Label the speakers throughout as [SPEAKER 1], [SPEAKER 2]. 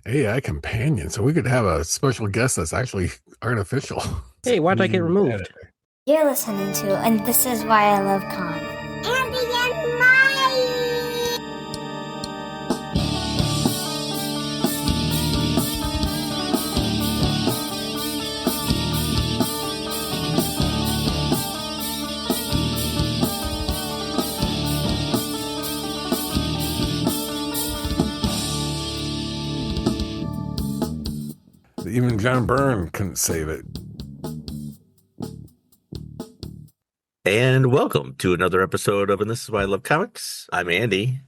[SPEAKER 1] AI companion. So we could have a special guest that's actually artificial.
[SPEAKER 2] Hey, why'd I get removed?
[SPEAKER 3] You're listening to, and this is why I love Con. Andy and Mike!
[SPEAKER 1] Even John Byrne couldn't save it.
[SPEAKER 4] And welcome to another episode of And This Is Why I Love Comics. I'm Andy.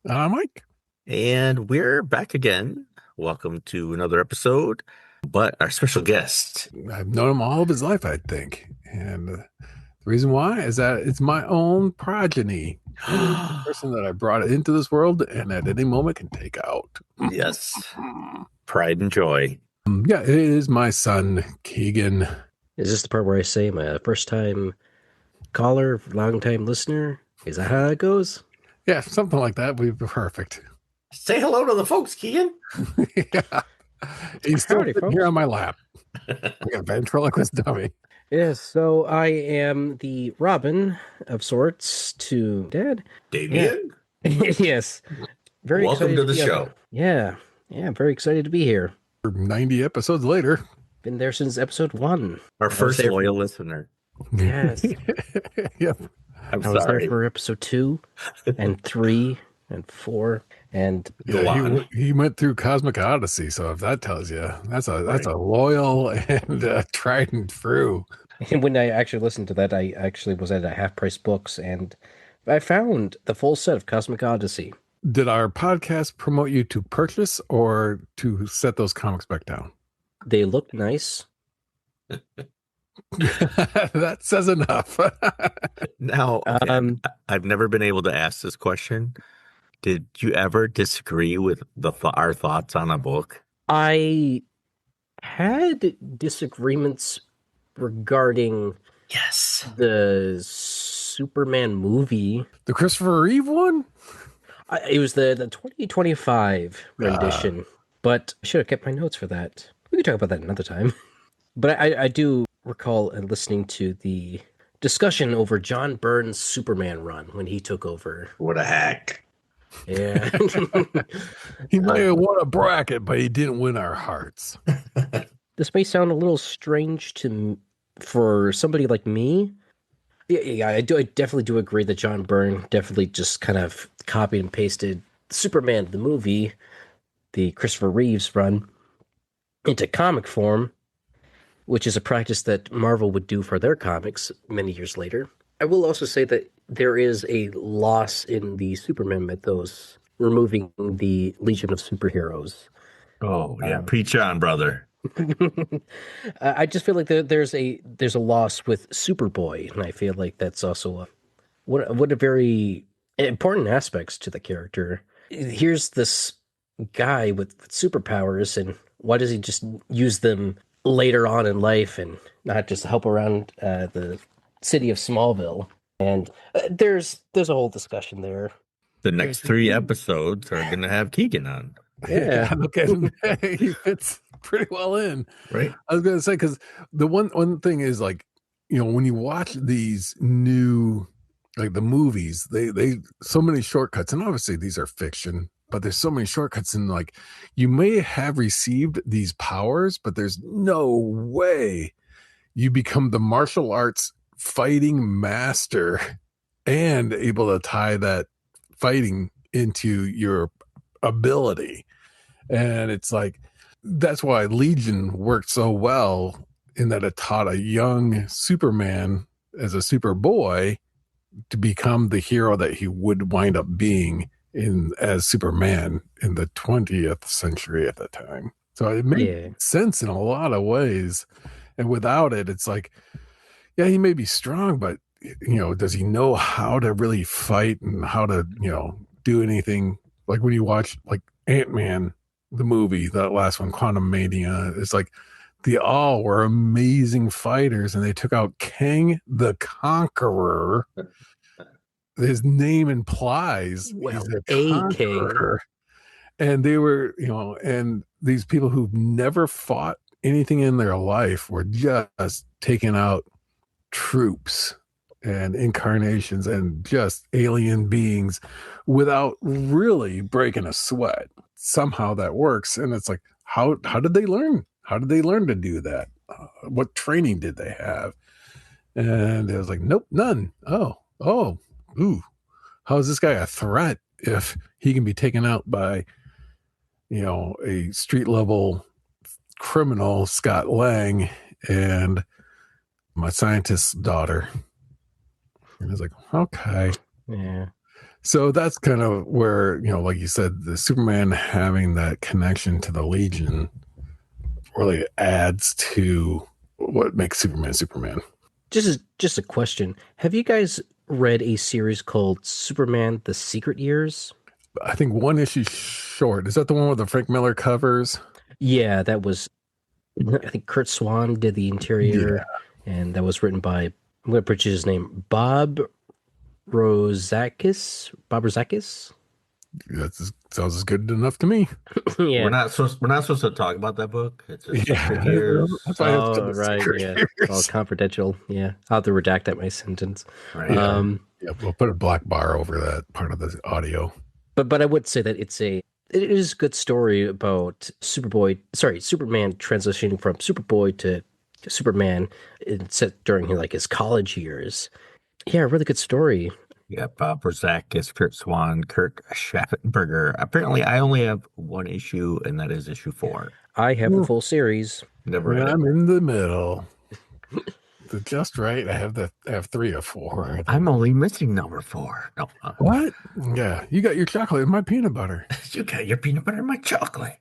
[SPEAKER 1] Mike.
[SPEAKER 4] And we're back again. Welcome to another episode. But our special guest.
[SPEAKER 1] I've known him all of his life, I think. And the reason why is that it's my own progeny. The person that I brought into this world and at any moment can take out.
[SPEAKER 4] Yes. Pride and joy.
[SPEAKER 1] Yeah, it is my son, Keegan.
[SPEAKER 2] Is this the part where I say I'm a first-time caller, long-time listener? Is that how that goes?
[SPEAKER 1] Yeah, something like that would be perfect.
[SPEAKER 4] Say hello to the folks, Keegan.
[SPEAKER 1] Yeah. He's still
[SPEAKER 2] Howdy,
[SPEAKER 1] sitting here on my lap. Like a ventriloquist dummy.
[SPEAKER 2] Yes, so I am the Robin of sorts to Dad.
[SPEAKER 4] Damien.
[SPEAKER 2] Yeah. Yes. Very
[SPEAKER 4] Welcome
[SPEAKER 2] excited
[SPEAKER 4] to the
[SPEAKER 2] be
[SPEAKER 4] show.
[SPEAKER 2] on. Yeah, very excited to be here.
[SPEAKER 1] 90 episodes later.
[SPEAKER 2] Been there since episode 1.
[SPEAKER 4] Our first
[SPEAKER 2] there
[SPEAKER 4] loyal listener.
[SPEAKER 2] Yes.
[SPEAKER 1] Yep.
[SPEAKER 4] I'm
[SPEAKER 2] I was
[SPEAKER 4] sorry.
[SPEAKER 2] there for episode 2 and 3 and 4 and
[SPEAKER 4] Go on.
[SPEAKER 1] He went through Cosmic Odyssey, so if that tells you, that's a loyal and tried and true.
[SPEAKER 2] And when I actually listened to that, I actually was at a Half Price Books, and I found the full set of Cosmic Odyssey.
[SPEAKER 1] Did our podcast promote you to purchase or to set those comics back down?
[SPEAKER 2] They look nice.
[SPEAKER 1] That says enough.
[SPEAKER 4] Now, I've never been able to ask this question. Did you ever disagree with our thoughts on a book?
[SPEAKER 2] I had disagreements regarding
[SPEAKER 4] Yes.
[SPEAKER 2] the Superman movie.
[SPEAKER 1] The Christopher Reeve one?
[SPEAKER 2] It was the 2025 rendition, but I should have kept my notes for that. We could talk about that another time. But I do recall listening to the discussion over John Byrne's Superman run when he took over.
[SPEAKER 4] What a hack.
[SPEAKER 2] Yeah.
[SPEAKER 1] He may have won a bracket, but he didn't win our hearts.
[SPEAKER 2] This may sound a little strange for somebody like me. Yeah, I definitely do agree that John Byrne definitely just kind of copied and pasted Superman the movie, the Christopher Reeves run, into comic form, which is a practice that Marvel would do for their comics many years later. I will also say that there is a loss in the Superman mythos, removing the Legion of Superheroes.
[SPEAKER 4] Oh, yeah. Preach on, brother.
[SPEAKER 2] I just feel like there's a loss with Superboy, and I feel like that's also what a very important aspects to the character. Here's this guy with superpowers, and why does he just use them later on in life and not just help around the city of Smallville? And there's a whole discussion there.
[SPEAKER 4] The next 3 episodes are going to have Keegan on.
[SPEAKER 2] Yeah.
[SPEAKER 1] Look at him. He fits pretty well in.
[SPEAKER 4] Right.
[SPEAKER 1] I was going to say, because the one thing is, like, when you watch these new, like the movies, they so many shortcuts, and obviously these are fiction, but there's so many shortcuts, and like you may have received these powers, but there's no way you become the martial arts fighting master and able to tie that fighting into your ability. And it's like, that's why Legion worked so well, in that it taught a young Superman as a Superboy to become the hero that he would wind up being as Superman in the 20th century at the time. So it made sense in a lot of ways. And without it, it's like, yeah, he may be strong, but does he know how to really fight and how to, do anything? Like when you watch like Ant-Man, the movie, that last one, Quantum Mania, it's like they all were amazing fighters, and they took out Kang the Conqueror. His name implies he's a conqueror. And they were, and these people who've never fought anything in their life were just taking out troops and incarnations and just alien beings without really breaking a sweat. Somehow that works. And it's like, how did they learn? How did they learn to do that? What training did they have? And it was like, nope, none. Ooh. How is this guy a threat if he can be taken out by, a street level criminal, Scott Lang, and my scientist's daughter? And I was like, okay.
[SPEAKER 2] Yeah.
[SPEAKER 1] So that's kind of where, like you said, the Superman having that connection to the Legion really adds to what makes Superman Superman.
[SPEAKER 2] Just a question. Have you guys read a series called Superman: The Secret Years?
[SPEAKER 1] I think one issue short. Is that the one with the Frank Miller covers?
[SPEAKER 2] Yeah, that was, I think Kurt Swan did the interior, and that was written by, I'm going to put his name, Bob Rozakis.
[SPEAKER 1] That sounds as good enough to me.
[SPEAKER 2] Yeah.
[SPEAKER 4] We're not supposed to talk about that book. It's just
[SPEAKER 1] Yeah.
[SPEAKER 4] years.
[SPEAKER 1] That's why it's
[SPEAKER 2] Oh, right. Yeah. All confidential. Yeah. I'll have to redact that my sentence.
[SPEAKER 4] Right.
[SPEAKER 1] Yeah, we'll put a black bar over that part of the audio.
[SPEAKER 2] But I would say that it is a good story about Superman transitioning from Superboy to Superman, set during his college years. Yeah, really good story.
[SPEAKER 4] Yeah, Bob Rozakis, Kurt Swan, Kurt Schaffenberger. Apparently, I only have one issue, and that is issue 4.
[SPEAKER 2] I have the full series.
[SPEAKER 4] Never read it.
[SPEAKER 1] I'm in the middle. Just right. I have 3 or 4.
[SPEAKER 4] I'm only missing number 4. No,
[SPEAKER 1] What? Yeah, you got your chocolate and my peanut butter.
[SPEAKER 4] you got your peanut butter and my chocolate.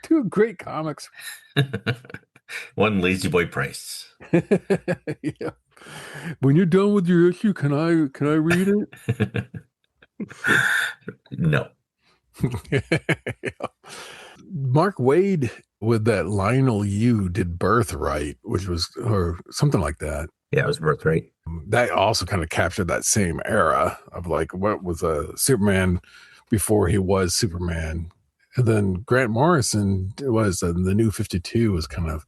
[SPEAKER 1] 2 great comics.
[SPEAKER 4] One lazy boy price.
[SPEAKER 1] Yeah. When you're done with your issue, can I read it?
[SPEAKER 4] No.
[SPEAKER 1] Yeah. Mark Waid with that Lionel Yu did Birthright, which was, or something like that.
[SPEAKER 4] Yeah, it was Birthright.
[SPEAKER 1] That also kind of captured that same era of like what was a Superman before he was Superman. And then Grant Morrison was the New 52 was kind of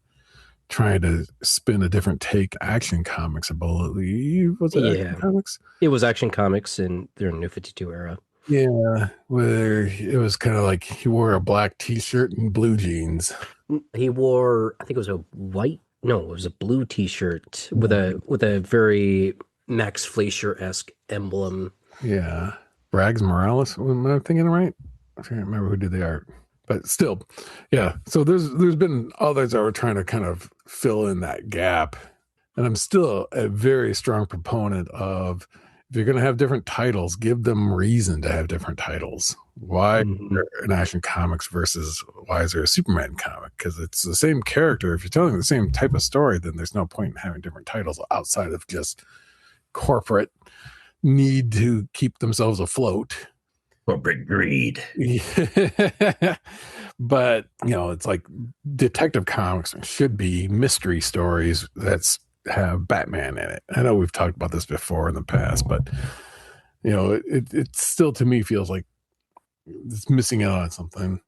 [SPEAKER 1] trying to spin a different take. Action Comics, I believe. Was it Action Comics?
[SPEAKER 2] It was Action Comics in their New 52 era.
[SPEAKER 1] Yeah, where it was kind of like he wore a black T-shirt and blue jeans.
[SPEAKER 2] He wore, I think it was a blue T-shirt with a very Max Fleischer-esque emblem.
[SPEAKER 1] Yeah, Rags Morales. Am I thinking right? I can't remember who did the art, but still, yeah. So there's been others that were trying to kind of fill in that gap, and I'm still a very strong proponent of, if you're going to have different titles, give them reason to have different titles. Why an Action Comics versus why is there a Superman comic? Because it's the same character. If you're telling the same type of story, then there's no point in having different titles outside of just corporate need to keep themselves afloat.
[SPEAKER 4] Corporate greed.
[SPEAKER 1] But, it's like Detective Comics should be mystery stories that's have Batman in it. I know we've talked about this before in the past, but it still to me feels like it's missing out on something.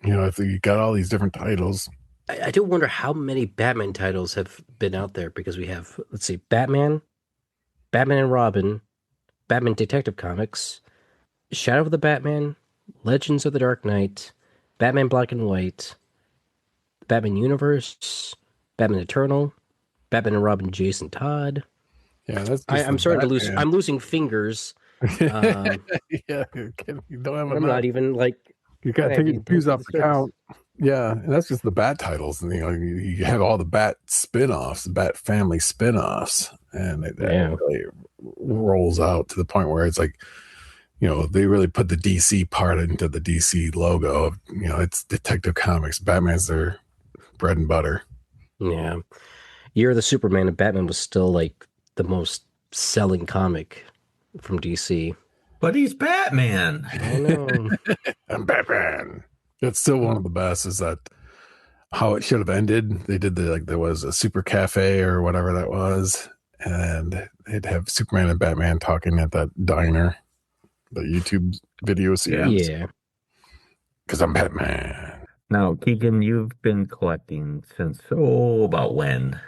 [SPEAKER 1] If you got all these different titles.
[SPEAKER 2] I do wonder how many Batman titles have been out there, because we have, let's see, Batman and Robin, Batman Detective Comics, Shadow of the Batman, Legends of the Dark Knight, Batman Black and White, Batman Universe, Batman Eternal, Batman and Robin, Jason Todd.
[SPEAKER 1] Yeah, that's.
[SPEAKER 2] I'm starting to lose. I'm losing fingers.
[SPEAKER 1] Yeah, you don't have.
[SPEAKER 2] I'm not even like.
[SPEAKER 1] You got to take your pews off the count. Yeah, and that's just the Bat titles. And you have all the Bat spin-offs, the Bat family spin-offs, and it really rolls out to the point where it's like, they really put the DC part into the DC logo. It's Detective Comics. Batman's their bread and butter.
[SPEAKER 2] Yeah. Year of the Superman and Batman was still like the most selling comic from DC.
[SPEAKER 4] But he's Batman.
[SPEAKER 2] I know.
[SPEAKER 1] I'm Batman. That's still one of the best. Is that how it should have ended? They did there was a super cafe or whatever that was, and they'd have Superman and Batman talking at that diner, the YouTube video series.
[SPEAKER 2] Yeah.
[SPEAKER 1] Because I'm Batman.
[SPEAKER 4] Now, Keegan, you've been collecting since, about when?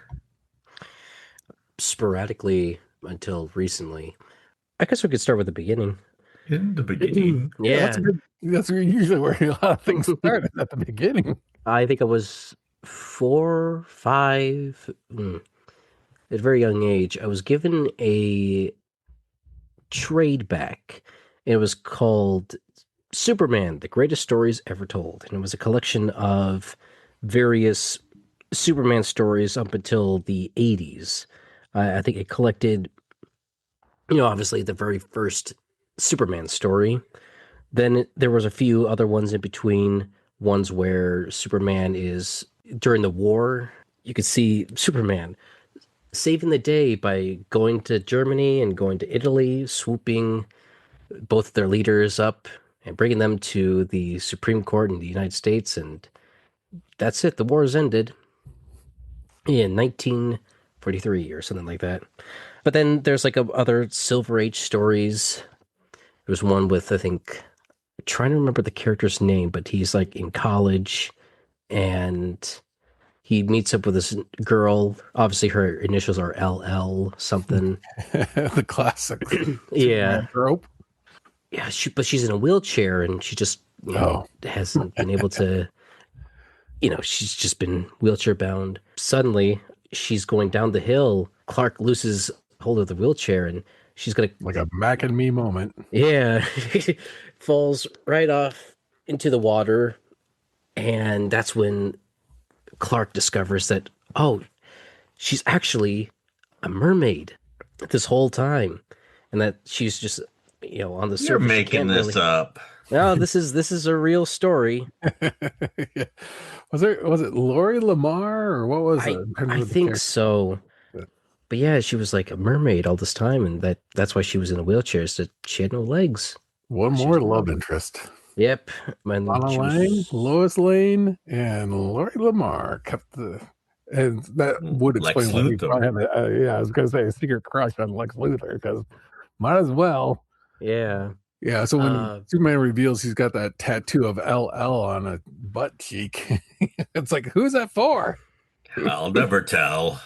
[SPEAKER 2] Sporadically until recently. I guess we could start with the beginning.
[SPEAKER 4] In the beginning.
[SPEAKER 1] Yeah,
[SPEAKER 2] Yeah,
[SPEAKER 1] that's usually where a lot of things started at the beginning.
[SPEAKER 2] I think I was 4, 5, at a very young age. I was given a trade back. It was called Superman, the Greatest Stories Ever Told. And it was a collection of various Superman stories up until the 80s. I think it collected, obviously the very first Superman story. Then there was a few other ones in between, ones where Superman is during the war. You could see Superman saving the day by going to Germany and going to Italy, swooping both their leaders up and bringing them to the Supreme Court in the United States. And that's it. The war has ended in 1943 or something like that. But then there's like other Silver Age stories. There's one with, I think, trying to remember the character's name, but he's like in college and he meets up with this girl. Obviously, her initials are LL something.
[SPEAKER 1] The classic.
[SPEAKER 2] Yeah.
[SPEAKER 1] Trope.
[SPEAKER 2] Yeah, but she's in a wheelchair and she just hasn't been able to, she's just been wheelchair bound. Suddenly, she's going down the hill. Clark loses hold of the wheelchair and she's going to...
[SPEAKER 1] Like a Mac and me moment.
[SPEAKER 2] Yeah. Falls right off into the water. And that's when Clark discovers that, she's actually a mermaid this whole time. And that she's just... on the surface.
[SPEAKER 4] You're making this up.
[SPEAKER 2] No, this is a real story.
[SPEAKER 1] Yeah. Was it Lori Lamar or what was it?
[SPEAKER 2] I think so. But yeah, she was like a mermaid all this time, and that's why she was in a wheelchair, so she had no legs.
[SPEAKER 1] One more love interest.
[SPEAKER 2] Yep.
[SPEAKER 1] Lana Lang, Lois Lane, and Lori Lamar kept and that would explain why he probably had I was going to say a secret crush on Lex Luthor, because might as well.
[SPEAKER 2] Yeah.
[SPEAKER 1] Yeah, so when Superman reveals he's got that tattoo of LL on a butt cheek, it's like, who's that for?
[SPEAKER 4] I'll never tell.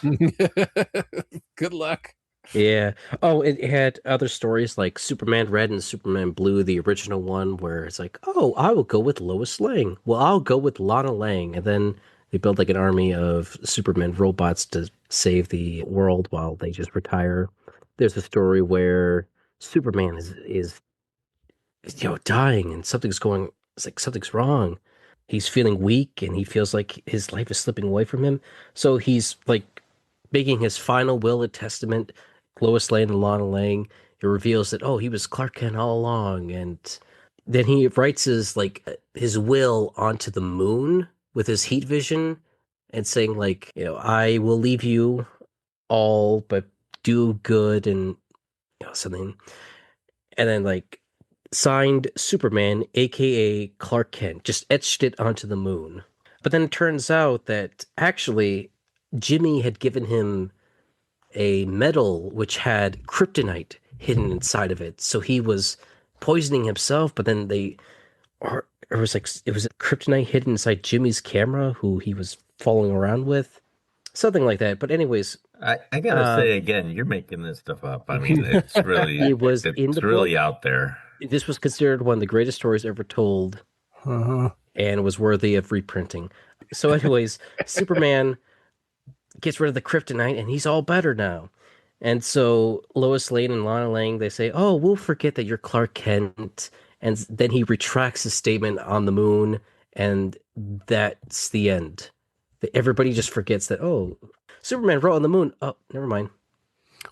[SPEAKER 1] Good luck.
[SPEAKER 2] Yeah. Oh, it had other stories like Superman Red and Superman Blue, the original one, where it's like, I will go with Lois Lane. Well, I'll go with Lana Lang. And then they build like an army of Superman robots to save the world while they just retire. There's a story where Superman is dying and something's wrong. He's feeling weak and he feels like his life is slipping away from him. So he's like making his final will and testament. Lois Lane and Lana Lang. It reveals that he was Clark Kent all along, and then he writes his will onto the moon with his heat vision, and saying like, I will leave you all, but do good and something, and then like signed Superman, aka Clark Kent, just etched it onto the moon. But then it turns out that actually Jimmy had given him a metal which had kryptonite hidden inside of it. So he was poisoning himself, but then it was kryptonite hidden inside Jimmy's camera, who he was following around with. Something like that. But anyways,
[SPEAKER 4] I gotta say again, you're making this stuff up. I mean, it's really it's really out there.
[SPEAKER 2] This was considered one of the greatest stories ever told, and was worthy of reprinting. So, anyways, Superman gets rid of the kryptonite, and he's all better now. And so Lois Lane and Lana Lang, they say, we'll forget that you're Clark Kent. And then he retracts his statement on the moon, and that's the end. Everybody just forgets that, Superman wrote on the moon. Oh, never mind.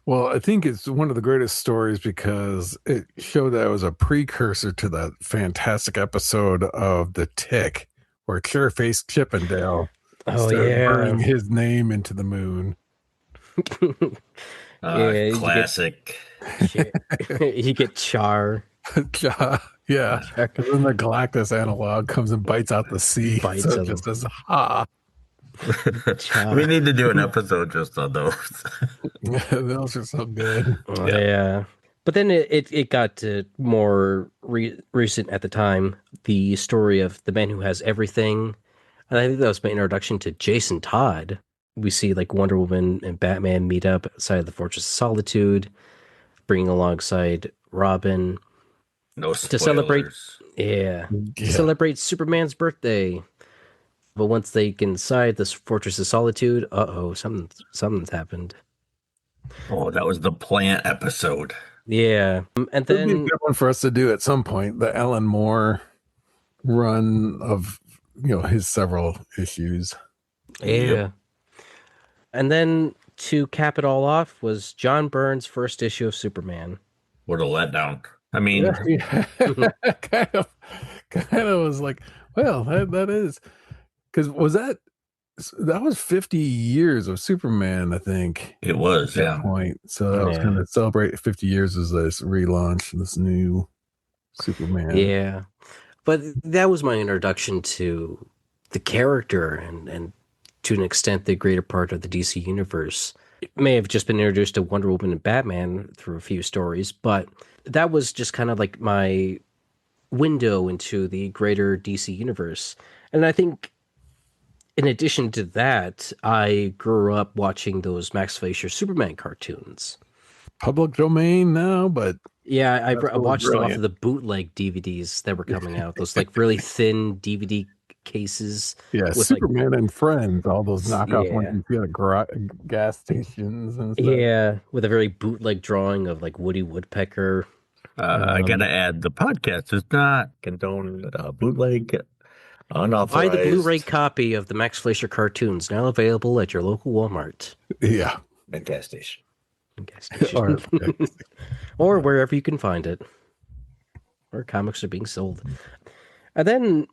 [SPEAKER 1] Well, I think it's one of the greatest stories because it showed that it was a precursor to that fantastic episode of The Tick, where Clearface Chippendale started burning his name into the moon.
[SPEAKER 4] Classic.
[SPEAKER 2] You get Char.
[SPEAKER 1] Yeah. Because then the Galactus analog comes and bites out the C. So it just says, ha.
[SPEAKER 4] We need to do an episode just on those.
[SPEAKER 1] Those are so good.
[SPEAKER 2] Yeah. But then it got more recent at the time. The story of the man who has everything. And I think that was my introduction to Jason Todd. We see like Wonder Woman and Batman meet up outside of the Fortress of Solitude, bringing alongside Robin
[SPEAKER 4] No
[SPEAKER 2] to celebrate.
[SPEAKER 4] spoilers.
[SPEAKER 2] Yeah, to
[SPEAKER 1] Yeah.
[SPEAKER 2] celebrate Superman's birthday. But once they get inside this Fortress of Solitude, something's happened.
[SPEAKER 4] Oh, that was the plant episode.
[SPEAKER 2] Yeah, and
[SPEAKER 1] That'd be a
[SPEAKER 2] then
[SPEAKER 1] good one for us to do at some point. The Alan Moore run of his several issues.
[SPEAKER 2] yeah, and then to cap it all off was John Byrne's first issue of Superman.
[SPEAKER 4] What a letdown. I mean,
[SPEAKER 1] Yeah. kind of was like, well, that is because that was 50 years of Superman, I think.
[SPEAKER 4] it was,
[SPEAKER 1] At
[SPEAKER 4] yeah.
[SPEAKER 1] that point. So that was
[SPEAKER 2] Yeah.
[SPEAKER 1] going to celebrate 50 years as this relaunch, this new Superman.
[SPEAKER 2] Yeah, but that was my introduction to the character and to an extent the greater part of the DC universe. It may have just been introduced to Wonder Woman and Batman through a few stories, but that was just kind of like my window into the greater DC universe. And I think in addition to that, I grew up watching those Max Fleischer Superman cartoons.
[SPEAKER 1] Public domain now, but
[SPEAKER 2] Yeah, I
[SPEAKER 1] That's
[SPEAKER 2] watched them off
[SPEAKER 1] brilliant.
[SPEAKER 2] of the bootleg DVDs that were coming out. Those like really thin DVD cases
[SPEAKER 1] yeah,
[SPEAKER 2] with like
[SPEAKER 1] Superman and Friends, all those knockoff ones
[SPEAKER 2] yeah,
[SPEAKER 1] you see at gas stations and stuff.
[SPEAKER 2] yeah, with a very bootleg drawing of like Woody Woodpecker.
[SPEAKER 4] I gotta add, the podcast does not condone bootleg,
[SPEAKER 2] Buy the Blu-ray
[SPEAKER 4] unauthorized.
[SPEAKER 2] copy of the Max Fleischer cartoons, now available at your local Walmart
[SPEAKER 1] Yeah.
[SPEAKER 4] And gas station.
[SPEAKER 2] and gas station.
[SPEAKER 1] Or-
[SPEAKER 2] or wherever you can find it, where comics are being sold. And then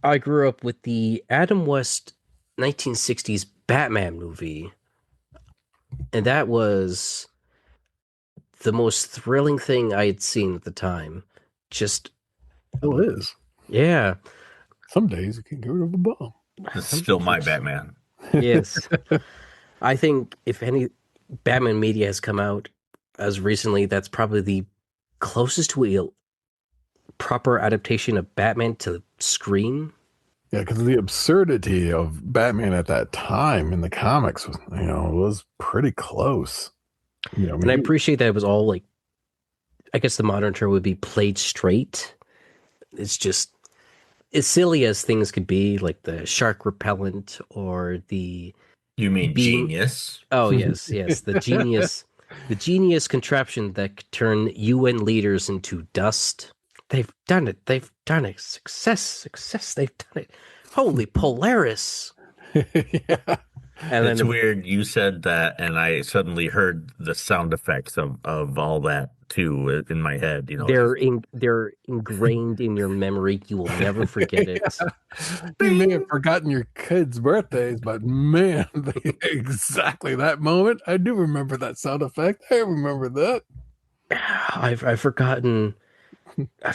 [SPEAKER 2] I grew up with the Adam West 1960s Batman movie, and that was the most thrilling thing I had seen at the time. Just
[SPEAKER 1] Still is.
[SPEAKER 2] yeah,
[SPEAKER 1] Some days you can get rid of a bomb.
[SPEAKER 4] It's still my Batman.
[SPEAKER 2] yes. I think if any Batman media has come out as recently, that's probably the closest to a proper adaptation of Batman to screen.
[SPEAKER 1] Yeah, because the absurdity of Batman at that time in the comics was pretty close.
[SPEAKER 2] And I appreciate that it was all like, I guess the modern term would be played straight. It's just as silly as things could be, like the shark repellent or the
[SPEAKER 4] You mean
[SPEAKER 2] Being-
[SPEAKER 4] genius?
[SPEAKER 2] oh yes, the genius contraption that could turn UN leaders into dust. They've done it. Success. They've done it. Holy Polaris.
[SPEAKER 1] yeah.
[SPEAKER 2] And
[SPEAKER 4] It's
[SPEAKER 2] then
[SPEAKER 4] weird. You said that, and I suddenly heard the sound effects of all that too in my head.
[SPEAKER 2] they're ingrained in your memory. You will never forget it.
[SPEAKER 1] You may have forgotten your kids' birthdays, but man, exactly that moment. I do remember that sound effect. I remember that.
[SPEAKER 2] I've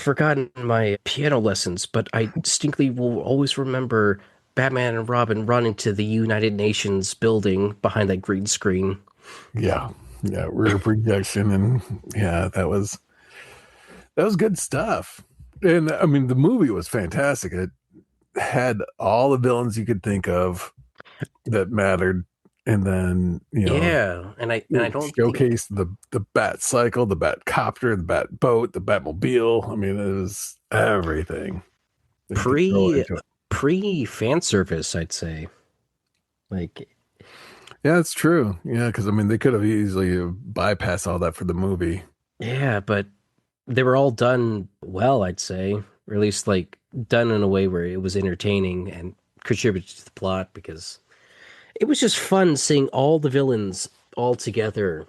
[SPEAKER 2] forgotten my piano lessons, but I distinctly will always remember Batman and Robin running to the United Nations building behind that green screen.
[SPEAKER 1] Yeah. Yeah. Rear projection. And yeah, that was good stuff. And I mean, the movie was fantastic. It had all the villains you could think of that mattered. And then,
[SPEAKER 2] Yeah, and I don't think,
[SPEAKER 1] showcase the bat cycle, the bat copter, the bat boat, the Batmobile. I mean, it was everything. that you could throw into it.
[SPEAKER 2] pre fan service, I'd say. Like,
[SPEAKER 1] Yeah, it's true. Yeah, because I mean, they could have easily bypassed all that for the movie.
[SPEAKER 2] yeah, but they were all done well, I'd say, or at least like done in a way where it was entertaining and contributed to the plot because it was just fun seeing all the villains all together.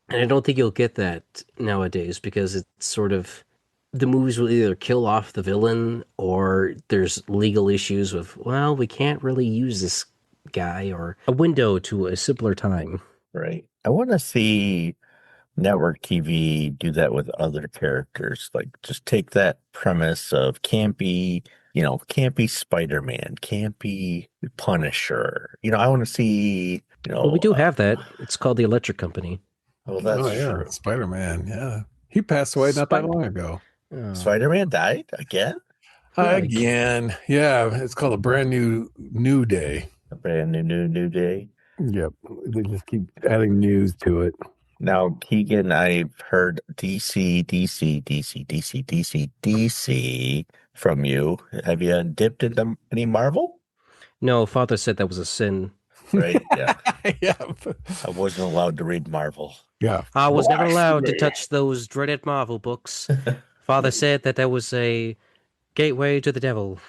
[SPEAKER 2] And I don't think you'll get that nowadays because it's sort of the movies will either kill off the villain or there's legal issues with, well, we can't really use this guy or a window to a simpler time.
[SPEAKER 4] Right. I want to see network TV do that with other characters. Like, just take that premise of campy Spider-Man, campy Punisher. I want to see,
[SPEAKER 2] Well, we do have that. It's called the Electric Company.
[SPEAKER 4] Well, that's
[SPEAKER 1] Oh yeah,
[SPEAKER 4] true.
[SPEAKER 1] Spider-Man. Yeah, he passed away not that long ago.
[SPEAKER 2] Oh,
[SPEAKER 4] Spider-Man died again?
[SPEAKER 2] yeah,
[SPEAKER 1] Again, yeah, it's called a brand new day.
[SPEAKER 4] A brand new day.
[SPEAKER 1] Yep, they just keep adding news to it.
[SPEAKER 4] Now, Keegan, I've heard DC from you. Have you dipped into any Marvel?
[SPEAKER 2] no, Father said that was a sin.
[SPEAKER 4] Right? Yeah.
[SPEAKER 1] Yeah,
[SPEAKER 4] I wasn't allowed to read Marvel.
[SPEAKER 1] yeah.
[SPEAKER 2] I was never allowed to
[SPEAKER 4] Blasphemy.
[SPEAKER 2] touch those dreaded Marvel books. Father said that was a gateway to the devil.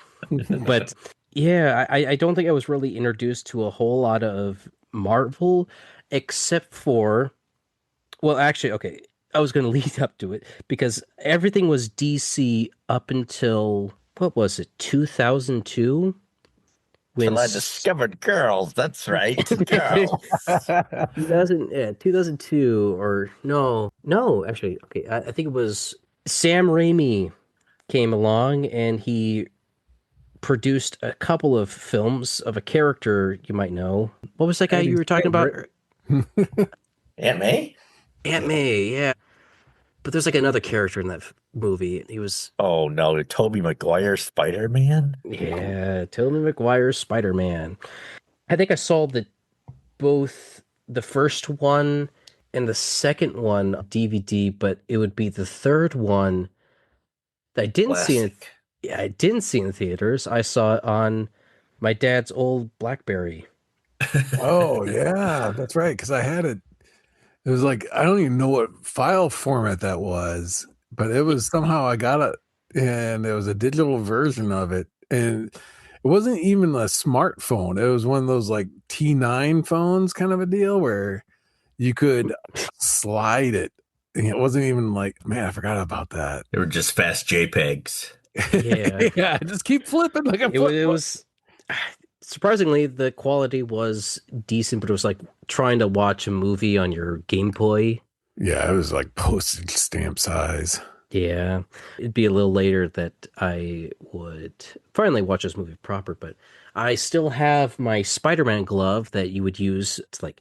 [SPEAKER 2] But yeah, I don't think I was really introduced to a whole lot of Marvel, except for, well, actually, okay, I was going to lead up to it because everything was DC up until, what was it, 2002?
[SPEAKER 4] Till I discovered girls. That's right. Girls.
[SPEAKER 2] 2002 or no, actually, okay, I think it was Sam Raimi came along and he produced a couple of films of a character you might know. What was that guy you were talking about?
[SPEAKER 4] Aunt May?
[SPEAKER 2] Aunt May, yeah. But there's like another character in that movie. He was,
[SPEAKER 4] Oh no, Tobey Maguire Spider-Man?
[SPEAKER 2] yeah, Tobey Maguire's Spider-Man. I think I saw both the first one and the second one on DVD, but it would be the third one that I didn't see in,
[SPEAKER 4] Classic.
[SPEAKER 2] yeah, I didn't see in theaters. I saw it on my dad's old BlackBerry.
[SPEAKER 1] Oh yeah, that's right. Because I had it. It was like I don't even know what file format that was, but it was somehow I got it, and it was a digital version of it, and it wasn't even a smartphone. It was one of those like T9 phones, kind of a deal, where you could slide it. And it wasn't even like, man, I forgot about that.
[SPEAKER 4] They were just fast JPEGs.
[SPEAKER 2] Yeah.
[SPEAKER 1] Yeah, just keep flipping like a
[SPEAKER 2] It was surprisingly the quality was decent, but it was like trying to watch a movie on your Game Boy.
[SPEAKER 1] Yeah, it was like postage stamp size.
[SPEAKER 2] Yeah, it'd be a little later that I would finally watch this movie proper, but I still have my Spider-Man glove that you would use to like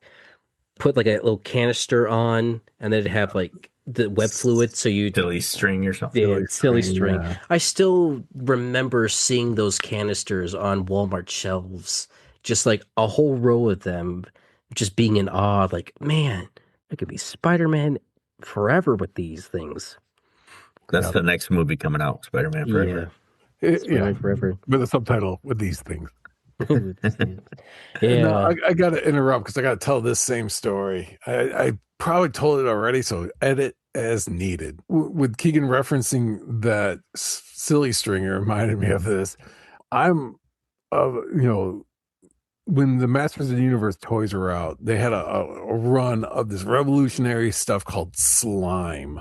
[SPEAKER 2] put like a little canister on, and then it'd have like the web fluid, so you
[SPEAKER 4] Silly string or something.
[SPEAKER 2] yeah, silly string.
[SPEAKER 1] Yeah.
[SPEAKER 2] I still remember seeing those canisters on Walmart shelves, just like a whole row of them, just being in awe. Like, man, I could be Spider-Man forever with these things.
[SPEAKER 4] That's
[SPEAKER 1] Yeah.
[SPEAKER 4] the next movie coming out, Spider-Man
[SPEAKER 2] Yeah,
[SPEAKER 4] Forever.
[SPEAKER 1] Yeah,
[SPEAKER 2] Spider-Man forever.
[SPEAKER 1] with a subtitle with these things.
[SPEAKER 2] Yeah,
[SPEAKER 1] No, I got to interrupt because I got to tell this same story. I probably told it already, so edit as needed. With Keegan referencing that silly string, it reminded me of this. I'm, when the Masters of the Universe toys were out, they had a run of this revolutionary stuff called slime.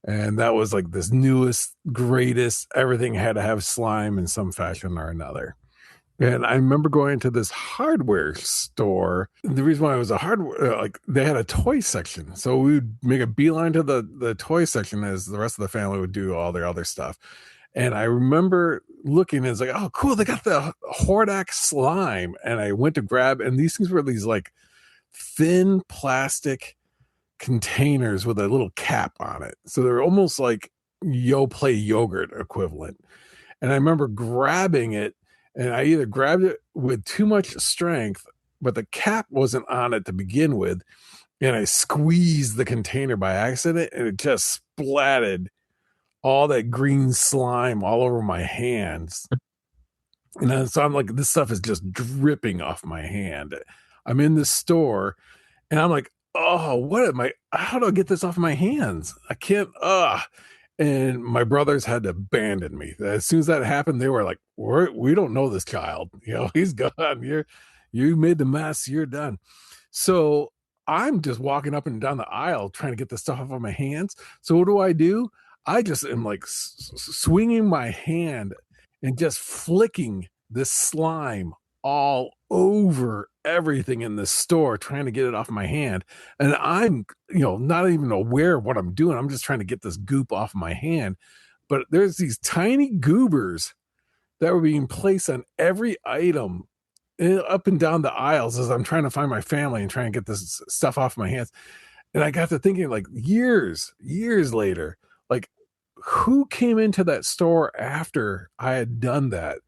[SPEAKER 1] And that was like this newest, greatest, everything had to have slime in some fashion or another. And I remember going to this hardware store. The reason why it was a hardware, like they had a toy section. So we would make a beeline to the toy section as the rest of the family would do all their other stuff. And I remember looking and it's like, oh, cool. They got the Hordak slime. And I went to grab, and these things were these like thin plastic containers with a little cap on it. So they're almost like Yoplait yogurt equivalent. And I remember grabbing it, and I either grabbed it with too much strength, but the cap wasn't on it to begin with, and I squeezed the container by accident, and it just splatted all that green slime all over my hands. And then, so I'm like, this stuff is just dripping off my hand. I'm in the store, and I'm like, oh, what am I? How do I get this off my hands? I can't. And my brothers had to abandon me. As soon as that happened, they were like, we don't know this child. He's gone. You made the mess. You're done. So I'm just walking up and down the aisle trying to get the stuff off of my hands. So what do? I just am like swinging my hand and just flicking this slime all over everything in the store, trying to get it off my hand. And I'm, not even aware of what I'm doing. I'm just trying to get this goop off my hand. But there's these tiny goobers that were being placed on every item up and down the aisles as I'm trying to find my family and trying to get this stuff off my hands. And I got to thinking, like, years later, like, who came into that store after I had done that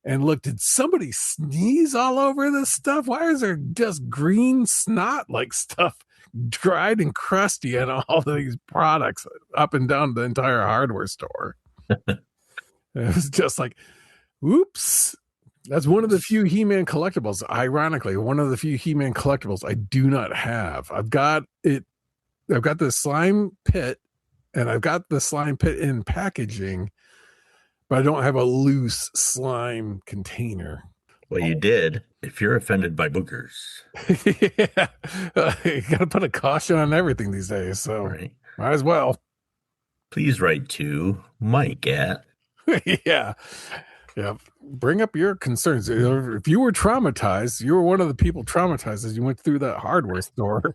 [SPEAKER 1] and looked, did somebody sneeze all over this stuff? Why is there just green snot like stuff dried and crusty on all these products up and down the entire hardware store? It was just like, oops. That's one of the few He-Man collectibles. Ironically, one of the few He-Man collectibles I do not have. I've got the slime pit, and I've got the slime pit in packaging, but I don't have a loose slime container.
[SPEAKER 4] Well, you did. If you're offended by boogers.
[SPEAKER 1] Yeah. You got to put a caution on everything these days, so
[SPEAKER 4] Right.
[SPEAKER 1] might as well.
[SPEAKER 4] Please write to Mike at.
[SPEAKER 1] Yeah. Bring up your concerns. If you were traumatized, you were one of the people traumatized as you went through that hardware store.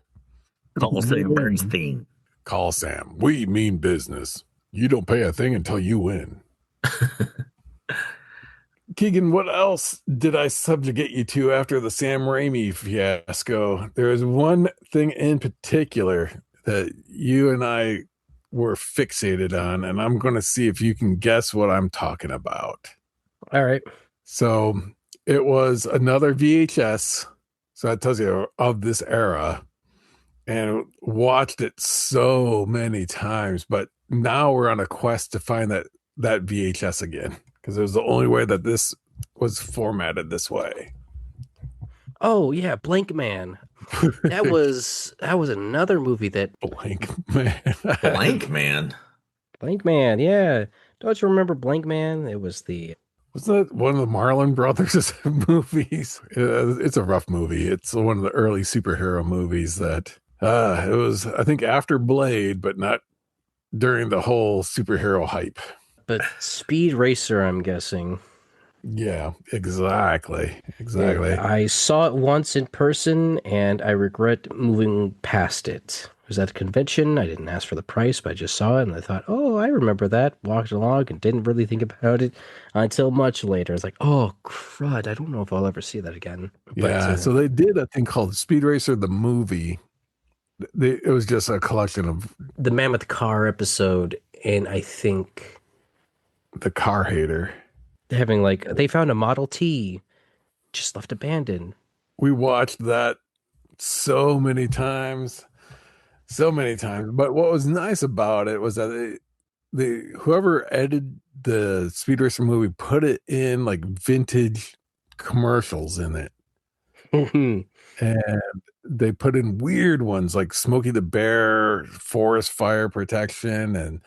[SPEAKER 4] Call Sam Bernstein.
[SPEAKER 1] Call Sam. We mean business. You don't pay a thing until you win. Keegan, what else did I subjugate you to after the Sam Raimi fiasco? There is one thing in particular that you and I were fixated on, and I'm going to see if you can guess what I'm talking about.
[SPEAKER 2] All right.
[SPEAKER 1] So it was another VHS. So that tells you of this era, and watched it so many times. But now we're on a quest to find that VHS again, because it was the only way that this was formatted this way.
[SPEAKER 2] Oh yeah, Blank Man. That was another movie that
[SPEAKER 1] Blank Man.
[SPEAKER 4] Blank Man.
[SPEAKER 2] Blank Man. Yeah, don't you remember Blank Man? It was the
[SPEAKER 1] Wasn't that one of the Marlon Brothers movies? It's a rough movie. It's one of the early superhero movies that it was, I think, after Blade, but not during the whole superhero hype.
[SPEAKER 2] but Speed Racer, I'm guessing.
[SPEAKER 1] Yeah, exactly.
[SPEAKER 2] Yeah, I saw it once in person, and I regret moving past it. It was at a convention. I didn't ask for the price, but I just saw it, and I thought, oh, I remember that. Walked along and didn't really think about it until much later. I was like, oh, crud. I don't know if I'll ever see that again.
[SPEAKER 1] Yeah, so they did a thing called Speed Racer, the movie. It was just a collection of
[SPEAKER 2] the Mammoth Car episode, and I think
[SPEAKER 1] the Car Hater.
[SPEAKER 2] Having they found a Model T just left abandoned.
[SPEAKER 1] We watched that so many times. But what was nice about it was that whoever edited the Speed Racer movie put it in like vintage commercials in it. And they put in weird ones like Smokey the Bear, forest fire protection, and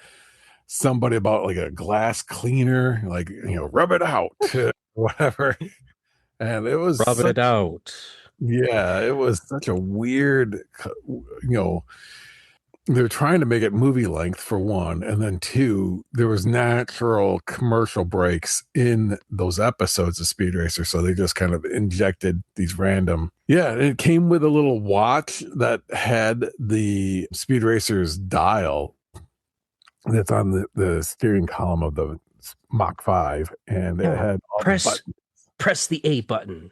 [SPEAKER 1] somebody about like a glass cleaner, like, rub it out, whatever. And it was
[SPEAKER 2] rub it out.
[SPEAKER 1] Yeah, it was such a weird, they're trying to make it movie length for one, and then two, there was natural commercial breaks in those episodes of Speed Racer, so they just kind of injected these random. Yeah, it came with a little watch that had the Speed Racer's dial that's on the steering column of the Mach 5, and it had all
[SPEAKER 2] press the A button.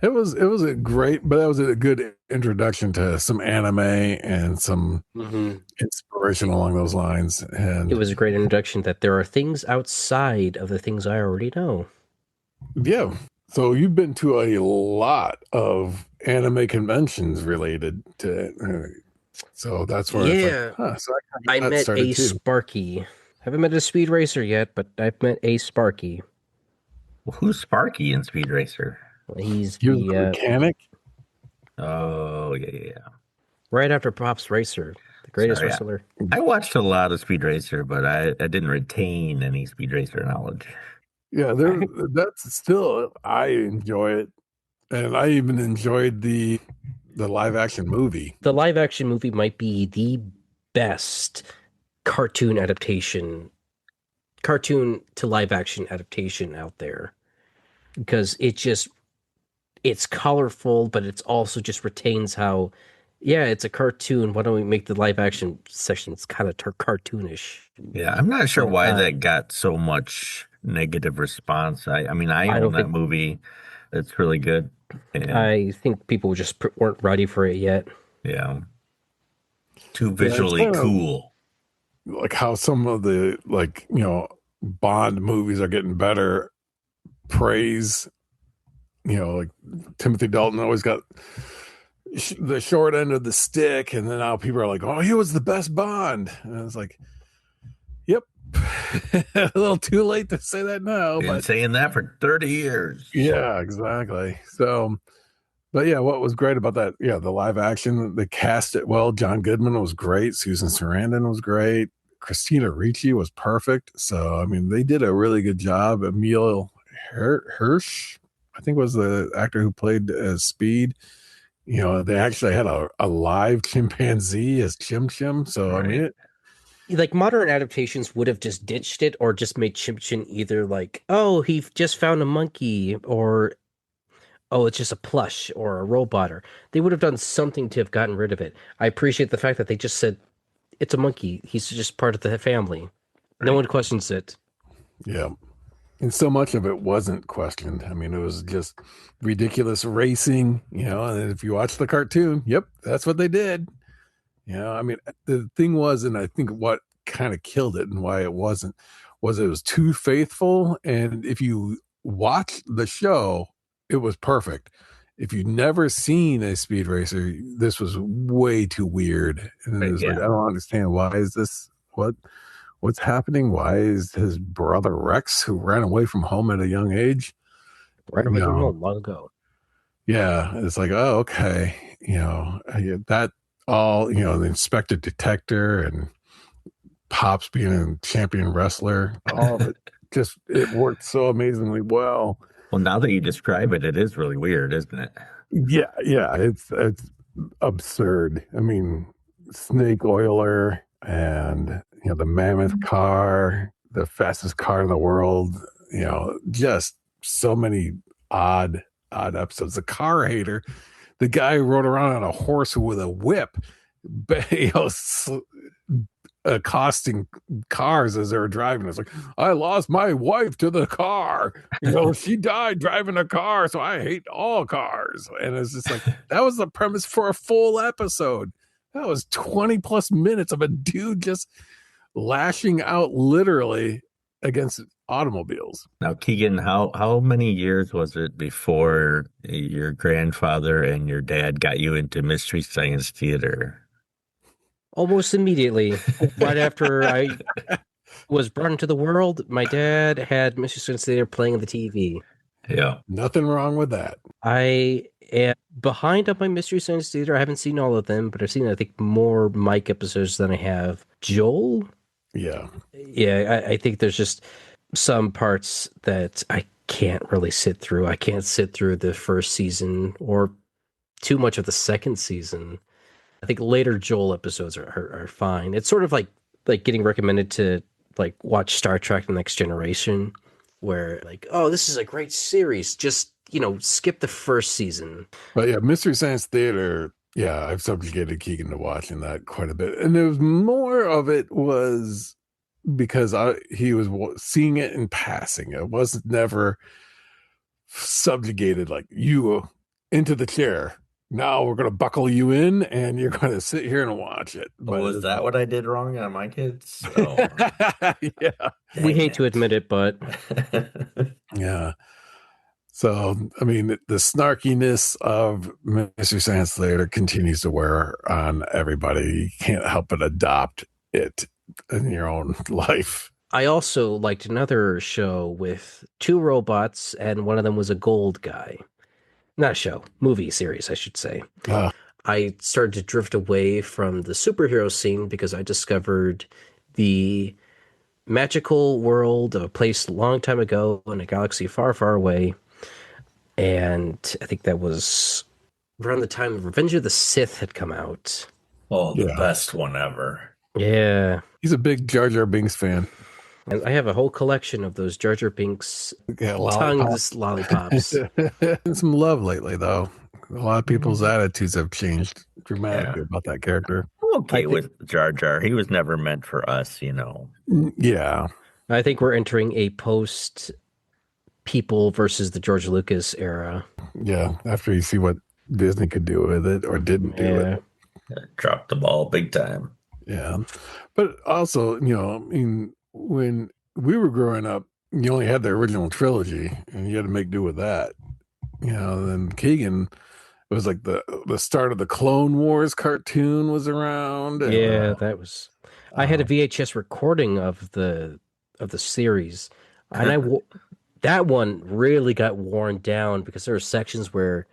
[SPEAKER 1] It was a great, but that was a good introduction to some anime and some inspiration along those lines. And
[SPEAKER 2] it was a great introduction that there are things outside of the things I already know.
[SPEAKER 1] Yeah. So you've been to a lot of anime conventions related to it. So that's where it's like, so
[SPEAKER 2] I met a Sparky. Haven't met a Speed Racer yet, but I've met a Sparky.
[SPEAKER 4] Well, who's Sparky in Speed Racer?
[SPEAKER 2] He's
[SPEAKER 1] the mechanic.
[SPEAKER 4] Oh, yeah.
[SPEAKER 2] Right after Pop's Racer, the greatest wrestler.
[SPEAKER 4] I watched a lot of Speed Racer, but I didn't retain any Speed Racer knowledge.
[SPEAKER 1] Yeah, that's still, I enjoy it. And I even enjoyed the live action movie.
[SPEAKER 2] The live action movie might be the best cartoon to live action adaptation out there, because it's colorful, but it's also just retains how, it's a cartoon. Why don't we make the live action sections kind of cartoonish?
[SPEAKER 4] Yeah, I'm not sure why that got so much negative response. I own that movie. It's really good.
[SPEAKER 2] And I think people just weren't ready for it yet.
[SPEAKER 4] Yeah. Too
[SPEAKER 1] Yeah, it's
[SPEAKER 4] visually
[SPEAKER 1] kind of
[SPEAKER 4] cool.
[SPEAKER 1] like how some of the Bond movies are getting better praise. Like Timothy Dalton always got the short end of the stick, and then now people are like, "Oh, he was the best Bond," and I was like, "Yep." A little too late to say that now,
[SPEAKER 4] Been
[SPEAKER 1] but
[SPEAKER 4] saying that for 30 years.
[SPEAKER 1] yeah, exactly. So, but yeah, what was great about that? Yeah, the live action, they cast it well. John Goodman was great. Susan Sarandon was great. Christina Ricci was perfect. So, I mean, they did a really good job. Emil Hirsch, I think, was the actor who played as Speed. They actually had a live chimpanzee as Chim Chim. So, I mean,
[SPEAKER 4] Right.
[SPEAKER 2] Like modern adaptations would have just ditched it or just made Chim Chin either like, oh, he just found a monkey, or oh, it's just a plush or a robot, or they would have done something to have gotten rid of it. I appreciate the fact that they just said it's a monkey. He's just part of the family. No
[SPEAKER 4] Right.
[SPEAKER 2] one questions it.
[SPEAKER 1] yeah. And so much of it wasn't questioned. I mean, it was just ridiculous racing, and if you watch the cartoon, yep, that's what they did. I mean, the thing was, and I think what kind of killed it and why it wasn't, was it was too faithful. And if you watch the show, it was perfect. If you've never seen a speed racer, this was way too weird. And it
[SPEAKER 4] Right,
[SPEAKER 1] was like, I
[SPEAKER 4] yeah.
[SPEAKER 1] don't understand, why is this what's happening? Why is his brother Rex, who ran away from home at a young age,
[SPEAKER 2] Right
[SPEAKER 1] you
[SPEAKER 2] away from
[SPEAKER 1] know,
[SPEAKER 2] home long ago.
[SPEAKER 1] yeah, it's like, oh, okay, that all, the inspector detector and Pops being a champion wrestler, all of it just it worked so amazingly well.
[SPEAKER 4] Well, now that you describe it, it is really weird, isn't it?
[SPEAKER 1] Yeah, it's absurd. I mean, snake oiler and the mammoth car, the fastest car in the world, just so many odd episodes. The car hater, the guy who rode around on a horse with a whip, accosting cars as they were driving. It's like, I lost my wife to the car. She died driving a car, so I hate all cars. And it's just like, that was the premise for a full episode. That was 20 plus minutes of a dude just lashing out literally against automobiles.
[SPEAKER 4] Now, Keegan, how many years was it before your grandfather and your dad got you into Mystery Science Theater?
[SPEAKER 2] Almost immediately, right after I was brought into the world, my dad had Mr. Science Theater playing on the TV.
[SPEAKER 4] Yeah.
[SPEAKER 1] Nothing wrong with that.
[SPEAKER 2] I am behind on my Mystery Science Theater. I haven't seen all of them, but I've seen, I think, more Mike episodes than I have Joel.
[SPEAKER 1] Yeah.
[SPEAKER 2] Yeah, I think there's just some parts that I can't really sit through. I can't sit through the first season or too much of the second season. I think later Joel episodes are fine. It's sort of like getting recommended to like watch Star Trek: The Next Generation, where like, oh, this is a great series. Just skip the first season.
[SPEAKER 1] But yeah, Mystery Science Theater, yeah, I've subjugated Keegan to watching that quite a bit. And there was more of it was because he was seeing it in passing. It wasn't never subjugated like, you into the chair. Now we're going to buckle you in and you're going to sit here and watch it.
[SPEAKER 4] Oh,
[SPEAKER 1] But
[SPEAKER 4] was that what I did wrong on my kids? Oh,
[SPEAKER 1] yeah.
[SPEAKER 2] We
[SPEAKER 4] dang
[SPEAKER 2] hate to admit it, but
[SPEAKER 1] Yeah. So, I mean, the snarkiness of Mystery Science Theater continues to wear on everybody. You can't help but adopt it in your own life.
[SPEAKER 2] I also liked another show with two robots, and one of them was a gold guy. Not a show, movie series, I should say.
[SPEAKER 1] Uh,
[SPEAKER 2] I started to drift away from the superhero scene because I discovered the magical world of a place a long time ago in a galaxy far, far away. And I think that was around the time Revenge of the Sith had come out.
[SPEAKER 4] Oh, the
[SPEAKER 1] Yeah.
[SPEAKER 4] best one ever.
[SPEAKER 2] Yeah.
[SPEAKER 1] he's a big Jar Jar Binks fan.
[SPEAKER 2] And I have a whole collection of those Jar Jar Binks
[SPEAKER 1] Yeah,
[SPEAKER 2] tongues lollipops.
[SPEAKER 1] and some love lately, though. A lot of people's attitudes have changed dramatically
[SPEAKER 4] Yeah.
[SPEAKER 1] about that character.
[SPEAKER 4] I'm okay
[SPEAKER 2] I think-
[SPEAKER 4] with Jar Jar. He was never meant for us,
[SPEAKER 1] Yeah.
[SPEAKER 2] I think we're entering a post people versus the George Lucas era.
[SPEAKER 1] Yeah. After you see what Disney could do with it or didn't do
[SPEAKER 2] Yeah.
[SPEAKER 1] it.
[SPEAKER 4] Dropped the ball big time.
[SPEAKER 1] Yeah. But also, I mean, when we were growing up, you only had the original trilogy and you had to make do with that. Then Keegan, it was like the start of the Clone Wars cartoon was around, and
[SPEAKER 2] Yeah, that was. I had a
[SPEAKER 1] uh,
[SPEAKER 2] VHS recording of the series, and that one really got worn down because there were sections where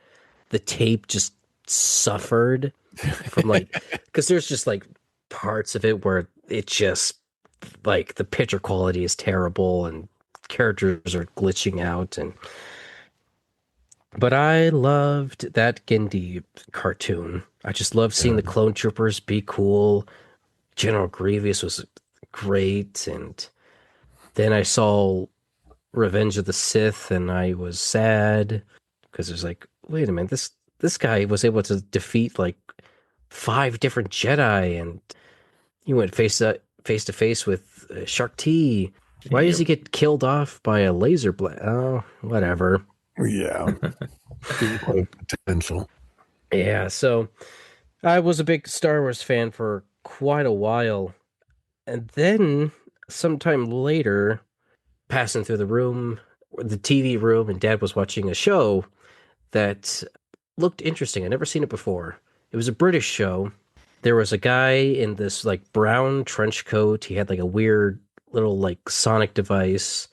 [SPEAKER 2] the tape just suffered from because there's just like parts of it where it just like the picture quality is terrible and characters are glitching out and but I loved that Gindi cartoon. I just loved seeing
[SPEAKER 1] yeah,
[SPEAKER 2] the clone troopers be cool. General Grievous was great, and then I saw Revenge of the Sith, and I was sad because there's like, wait a minute, this guy was able to defeat like 5 different Jedi, and he went face to face with Shark T. Why does
[SPEAKER 4] Yep.
[SPEAKER 2] he get killed off by a laser blast? Oh, whatever.
[SPEAKER 1] yeah, didn't quite have potential.
[SPEAKER 2] Yeah, so I was a big Star Wars fan for quite a while, and then sometime later, passing through the TV room, and Dad was watching a show that looked interesting. I'd never seen it before. It was a British show. There was a guy in this like brown trench coat. He had like a weird little like sonic device,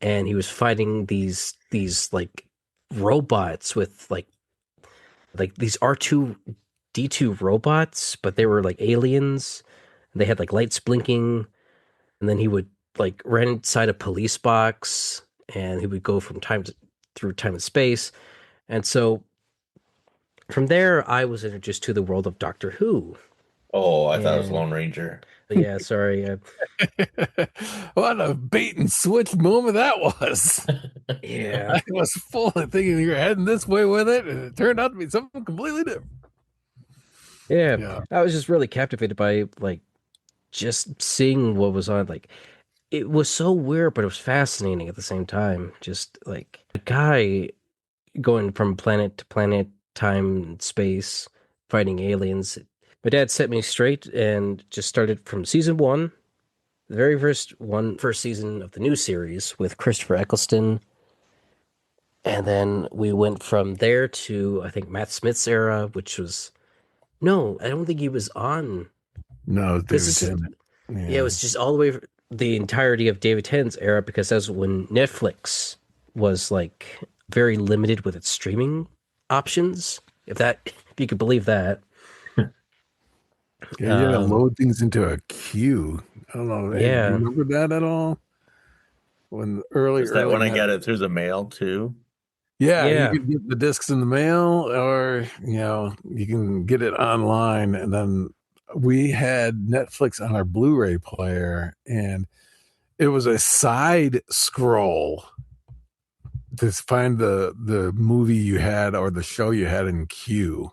[SPEAKER 2] and he was fighting these like robots with like these R2D2 robots, but they were like aliens. They had like lights blinking, and then he would like run inside a police box, and he would go through time and space. And so from there, I was introduced to the world of Doctor Who.
[SPEAKER 4] Oh, I thought it was
[SPEAKER 2] And
[SPEAKER 4] Lone Ranger.
[SPEAKER 2] yeah, sorry.
[SPEAKER 1] What a bait and switch moment that was.
[SPEAKER 2] Yeah,
[SPEAKER 1] I was fully thinking you were heading this way with it, and it turned out to be something completely different.
[SPEAKER 2] yeah.
[SPEAKER 1] Yeah,
[SPEAKER 2] I was just really captivated by like just seeing what was on. Like it was so weird, but it was fascinating at the same time. Just like a guy going from planet to planet, time and space, fighting aliens. My dad set me straight and just started from season one, the very first season of the new series with Christopher Eccleston. And then we went from there to I think Matt Smith's era, which was no, I don't think he was on.
[SPEAKER 1] no, it's
[SPEAKER 2] This
[SPEAKER 1] David
[SPEAKER 2] is
[SPEAKER 1] Tennant.
[SPEAKER 2] yeah, it
[SPEAKER 1] Yeah,
[SPEAKER 2] was just all the way the entirety of David Tennant's era because that's when Netflix was like very limited with its streaming options. If you could believe that.
[SPEAKER 1] yeah, you had to
[SPEAKER 2] Um,
[SPEAKER 1] load things into a queue. I don't know. Hey, do you
[SPEAKER 2] yeah,
[SPEAKER 1] remember that at all? When early,
[SPEAKER 4] Is that
[SPEAKER 1] early
[SPEAKER 4] when I
[SPEAKER 1] Net,
[SPEAKER 4] got it through the mail too?
[SPEAKER 1] yeah, you
[SPEAKER 2] yeah.
[SPEAKER 1] could get the discs in the mail, or you can get it online. And then we had Netflix on our Blu-ray player, and it was a side scroll to find the movie you had or the show you had in queue,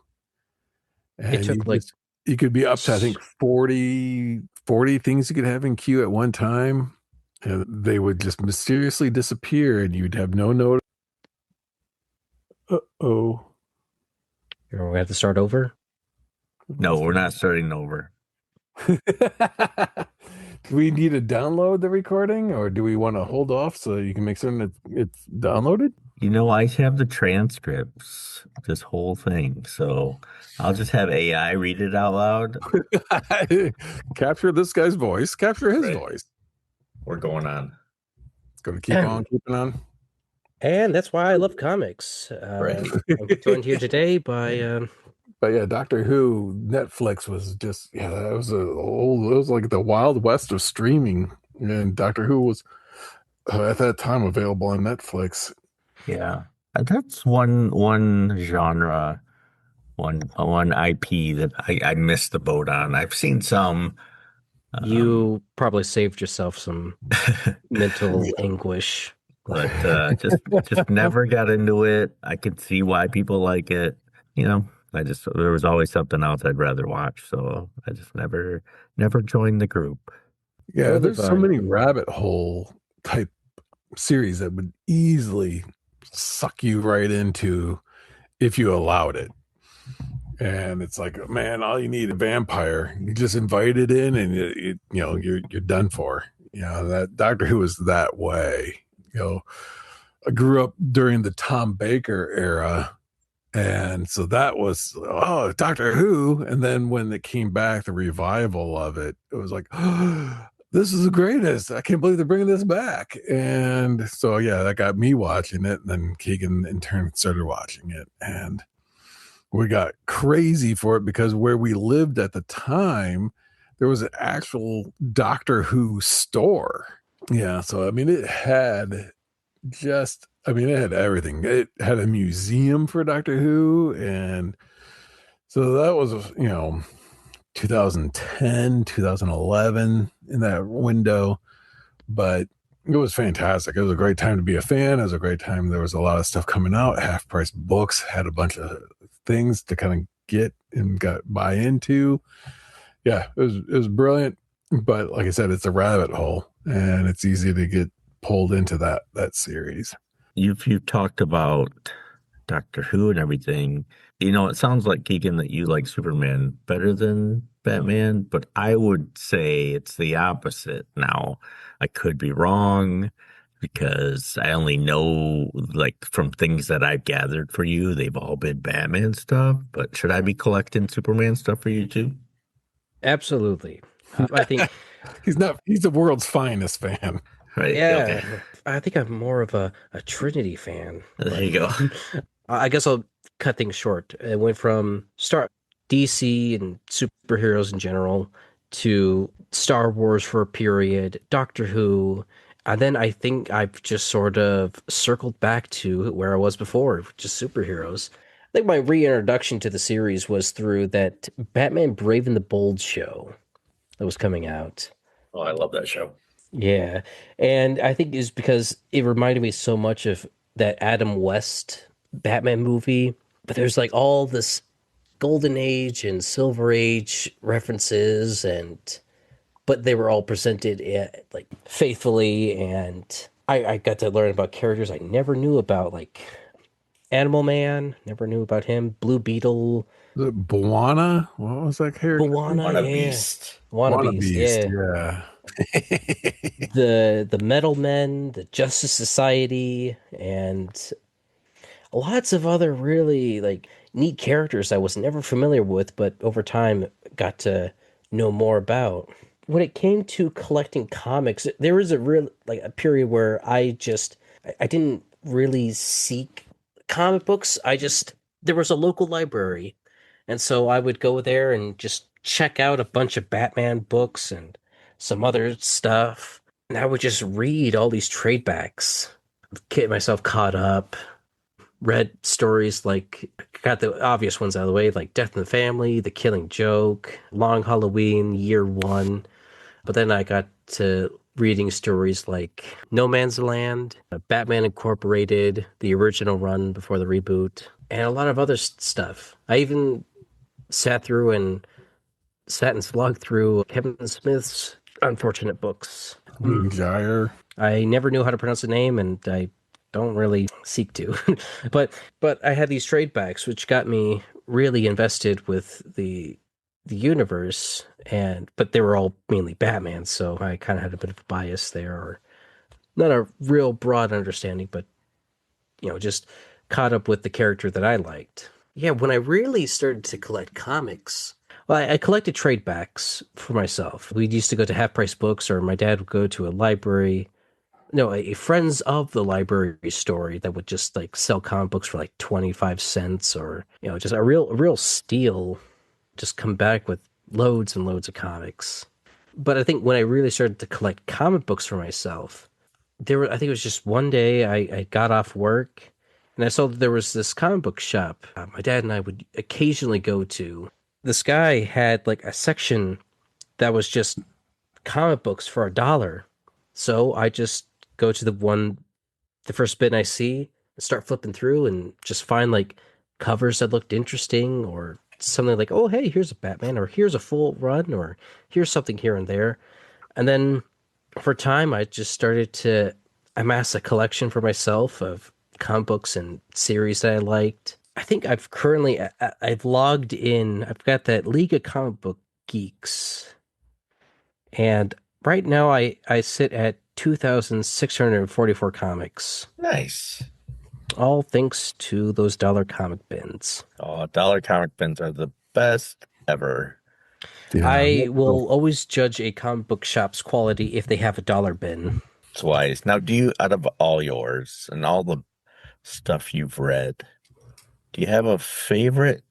[SPEAKER 2] It
[SPEAKER 1] and
[SPEAKER 2] took like
[SPEAKER 1] you could be up to I think 40 things you could have in queue at one time, and they would just mysteriously disappear, and you'd have no notice. Oh.
[SPEAKER 2] we had to start over.
[SPEAKER 4] No, we're not starting over.
[SPEAKER 1] Do we need to download the recording, or do we want to hold off so you can make certain that it's downloaded?
[SPEAKER 4] You know, I have the transcripts, this whole thing. So I'll just have AI read it out loud.
[SPEAKER 1] Capture this guy's voice, capture his
[SPEAKER 4] Right.
[SPEAKER 1] voice.
[SPEAKER 4] We're going on.
[SPEAKER 1] It's going to keep on keeping on.
[SPEAKER 2] And that's why I love comics.
[SPEAKER 4] Right.
[SPEAKER 2] I'm joined here today by
[SPEAKER 1] But yeah, Doctor Who, Netflix was just that was it was like the Wild West of streaming, and Doctor Who was at that time available on Netflix.
[SPEAKER 4] Yeah. That's one genre, one IP that I missed the boat on. I've seen some.
[SPEAKER 2] you probably saved yourself some mental anguish.
[SPEAKER 4] But just never got into it. I could see why people like it. You know, there was always something else I'd rather watch, so I just never joined the group.
[SPEAKER 1] Yeah,
[SPEAKER 2] Totally
[SPEAKER 1] there's so
[SPEAKER 2] fine.
[SPEAKER 1] many rabbit hole type series that would easily suck you right into if you allowed it. And it's like, man, all you need a vampire. You just invite it in, and you're done for. That Doctor Who was that way. I grew up during the Tom Baker era, and so that was Doctor Who. And then when it came back, the revival of it, it was like, oh, this is the greatest. I can't believe they're bringing this back. And so yeah, that got me watching it. And then Keegan in turn started watching it, and we got crazy for it because where we lived at the time, there was an actual Doctor Who store. Yeah, so I mean, it had everything. It had a museum for Doctor Who, and so that was 2010, 2011 in that window. But it was fantastic. It was a great time to be a fan. It was a great time. There was a lot of stuff coming out. Half price books had a bunch of things to kind of get and buy into. Yeah, it was brilliant. But like I said, it's a rabbit hole, and it's easy to get pulled into that series.
[SPEAKER 4] You've talked about Doctor Who and everything. It sounds like, Keegan, that you like Superman better than Batman, but I would say it's the opposite. Now, I could be wrong because I only know, like, from things that I've gathered for you, they've all been Batman stuff. But should I be collecting Superman stuff for you too?
[SPEAKER 2] Absolutely. I think,
[SPEAKER 1] He's the world's finest fan.
[SPEAKER 4] Right.
[SPEAKER 2] yeah,
[SPEAKER 4] Okay.
[SPEAKER 2] I think I'm more of a Trinity fan.
[SPEAKER 4] There you go.
[SPEAKER 2] I guess I'll cut things short. It went from start DC and superheroes in general to Star Wars for a period, Doctor Who, and then I think I've just sort of circled back to where I was before, just superheroes. I think my reintroduction to the series was through that Batman Brave and the Bold show that was coming out.
[SPEAKER 4] Oh, I love that show.
[SPEAKER 2] Yeah. And I think it's because it reminded me so much of that Adam West Batman movie. But there's like all this Golden Age and Silver Age references, and but they were all presented like faithfully, and I got to learn about characters I never knew about, like Animal Man, never knew about him, Blue Beetle,
[SPEAKER 1] Was it Buana? What was that character?
[SPEAKER 2] Moana,
[SPEAKER 4] On a
[SPEAKER 2] yeah.
[SPEAKER 4] beast.
[SPEAKER 2] Wanna
[SPEAKER 1] Wanna
[SPEAKER 2] Beast,
[SPEAKER 1] Beast,
[SPEAKER 2] yeah.
[SPEAKER 1] yeah.
[SPEAKER 2] The Metal Men, the Justice Society, and lots of other really like neat characters I was never familiar with, but over time got to know more about. When it came to collecting comics, there was a real like a period where I didn't really seek comic books. I just there was a local library, and so I would go there and just check out a bunch of Batman books and some other stuff. And I would just read all these trade backs, get myself caught up, read stories like got the obvious ones out of the way, like Death in the Family, The Killing Joke, Long Halloween, Year One. But then I got to reading stories like No Man's Land, Batman Incorporated, the original run before the reboot, and a lot of other stuff. I even sat and slogged through Kevin Smith's unfortunate books.
[SPEAKER 1] Gyre.
[SPEAKER 2] I never knew how to pronounce the name, and I don't really seek to. but I had these trade backs, which got me really invested with the universe, and but they were all mainly Batman, so I kind of had a bit of a bias there, or not a real broad understanding, but just caught up with the character that I liked. Yeah, when I really started to collect comics, well, I collected trade backs for myself. We used to go to half price books, or my dad would go to a library, no, a friends of the library story that would just like sell comic books for like 25 cents, or just a real steal, just come back with loads and loads of comics. But I think when I really started to collect comic books for myself, I think it was just one day I got off work and I saw that there was this comic book shop my dad and I would occasionally go to. This guy had like a section that was just comic books for $1. So I just go to the first bin I see, and start flipping through and just find like covers that looked interesting, or something like, oh, hey, here's a Batman, or here's a full run, or here's something here and there. And then for time, I just started to amass a collection for myself of comic books and series that I liked. I think I've logged in. I've got that League of Comic Book Geeks, and right now I sit at 2,644 comics,
[SPEAKER 4] Nice.
[SPEAKER 2] all thanks to those dollar comic bins.
[SPEAKER 4] Oh, dollar comic bins are the best ever.
[SPEAKER 1] Yeah.
[SPEAKER 2] I will always judge a comic book shop's quality if they have a dollar bin.
[SPEAKER 4] Twice. Now, do you, out of all yours and all the stuff you've read, do you have a favorite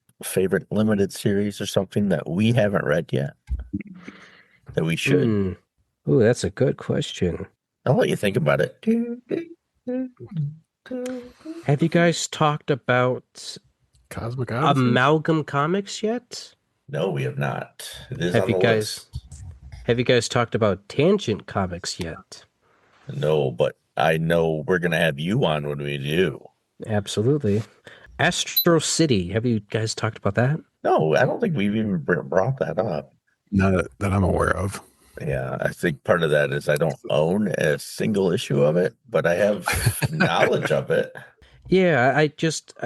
[SPEAKER 4] limited series or something that we haven't read yet that we should?
[SPEAKER 2] Hmm. Ooh, that's a good question.
[SPEAKER 4] I'll let you think about it.
[SPEAKER 2] Have you guys talked about
[SPEAKER 1] Cosmic Odyssey?
[SPEAKER 2] Amalgam Comics yet?
[SPEAKER 4] No, we have not. It is
[SPEAKER 2] Have
[SPEAKER 4] on
[SPEAKER 2] you
[SPEAKER 4] the
[SPEAKER 2] guys
[SPEAKER 4] list.
[SPEAKER 2] have you guys talked about Tangent Comics yet?
[SPEAKER 4] No, but I know we're gonna have you on when we do.
[SPEAKER 2] Absolutely. Astro City. Have you guys talked about that?
[SPEAKER 4] No, I don't think we've even brought that up.
[SPEAKER 1] Not that I'm aware of.
[SPEAKER 4] Yeah, I think part of that is I don't own a single issue of it, but I have knowledge of it.
[SPEAKER 2] Yeah, I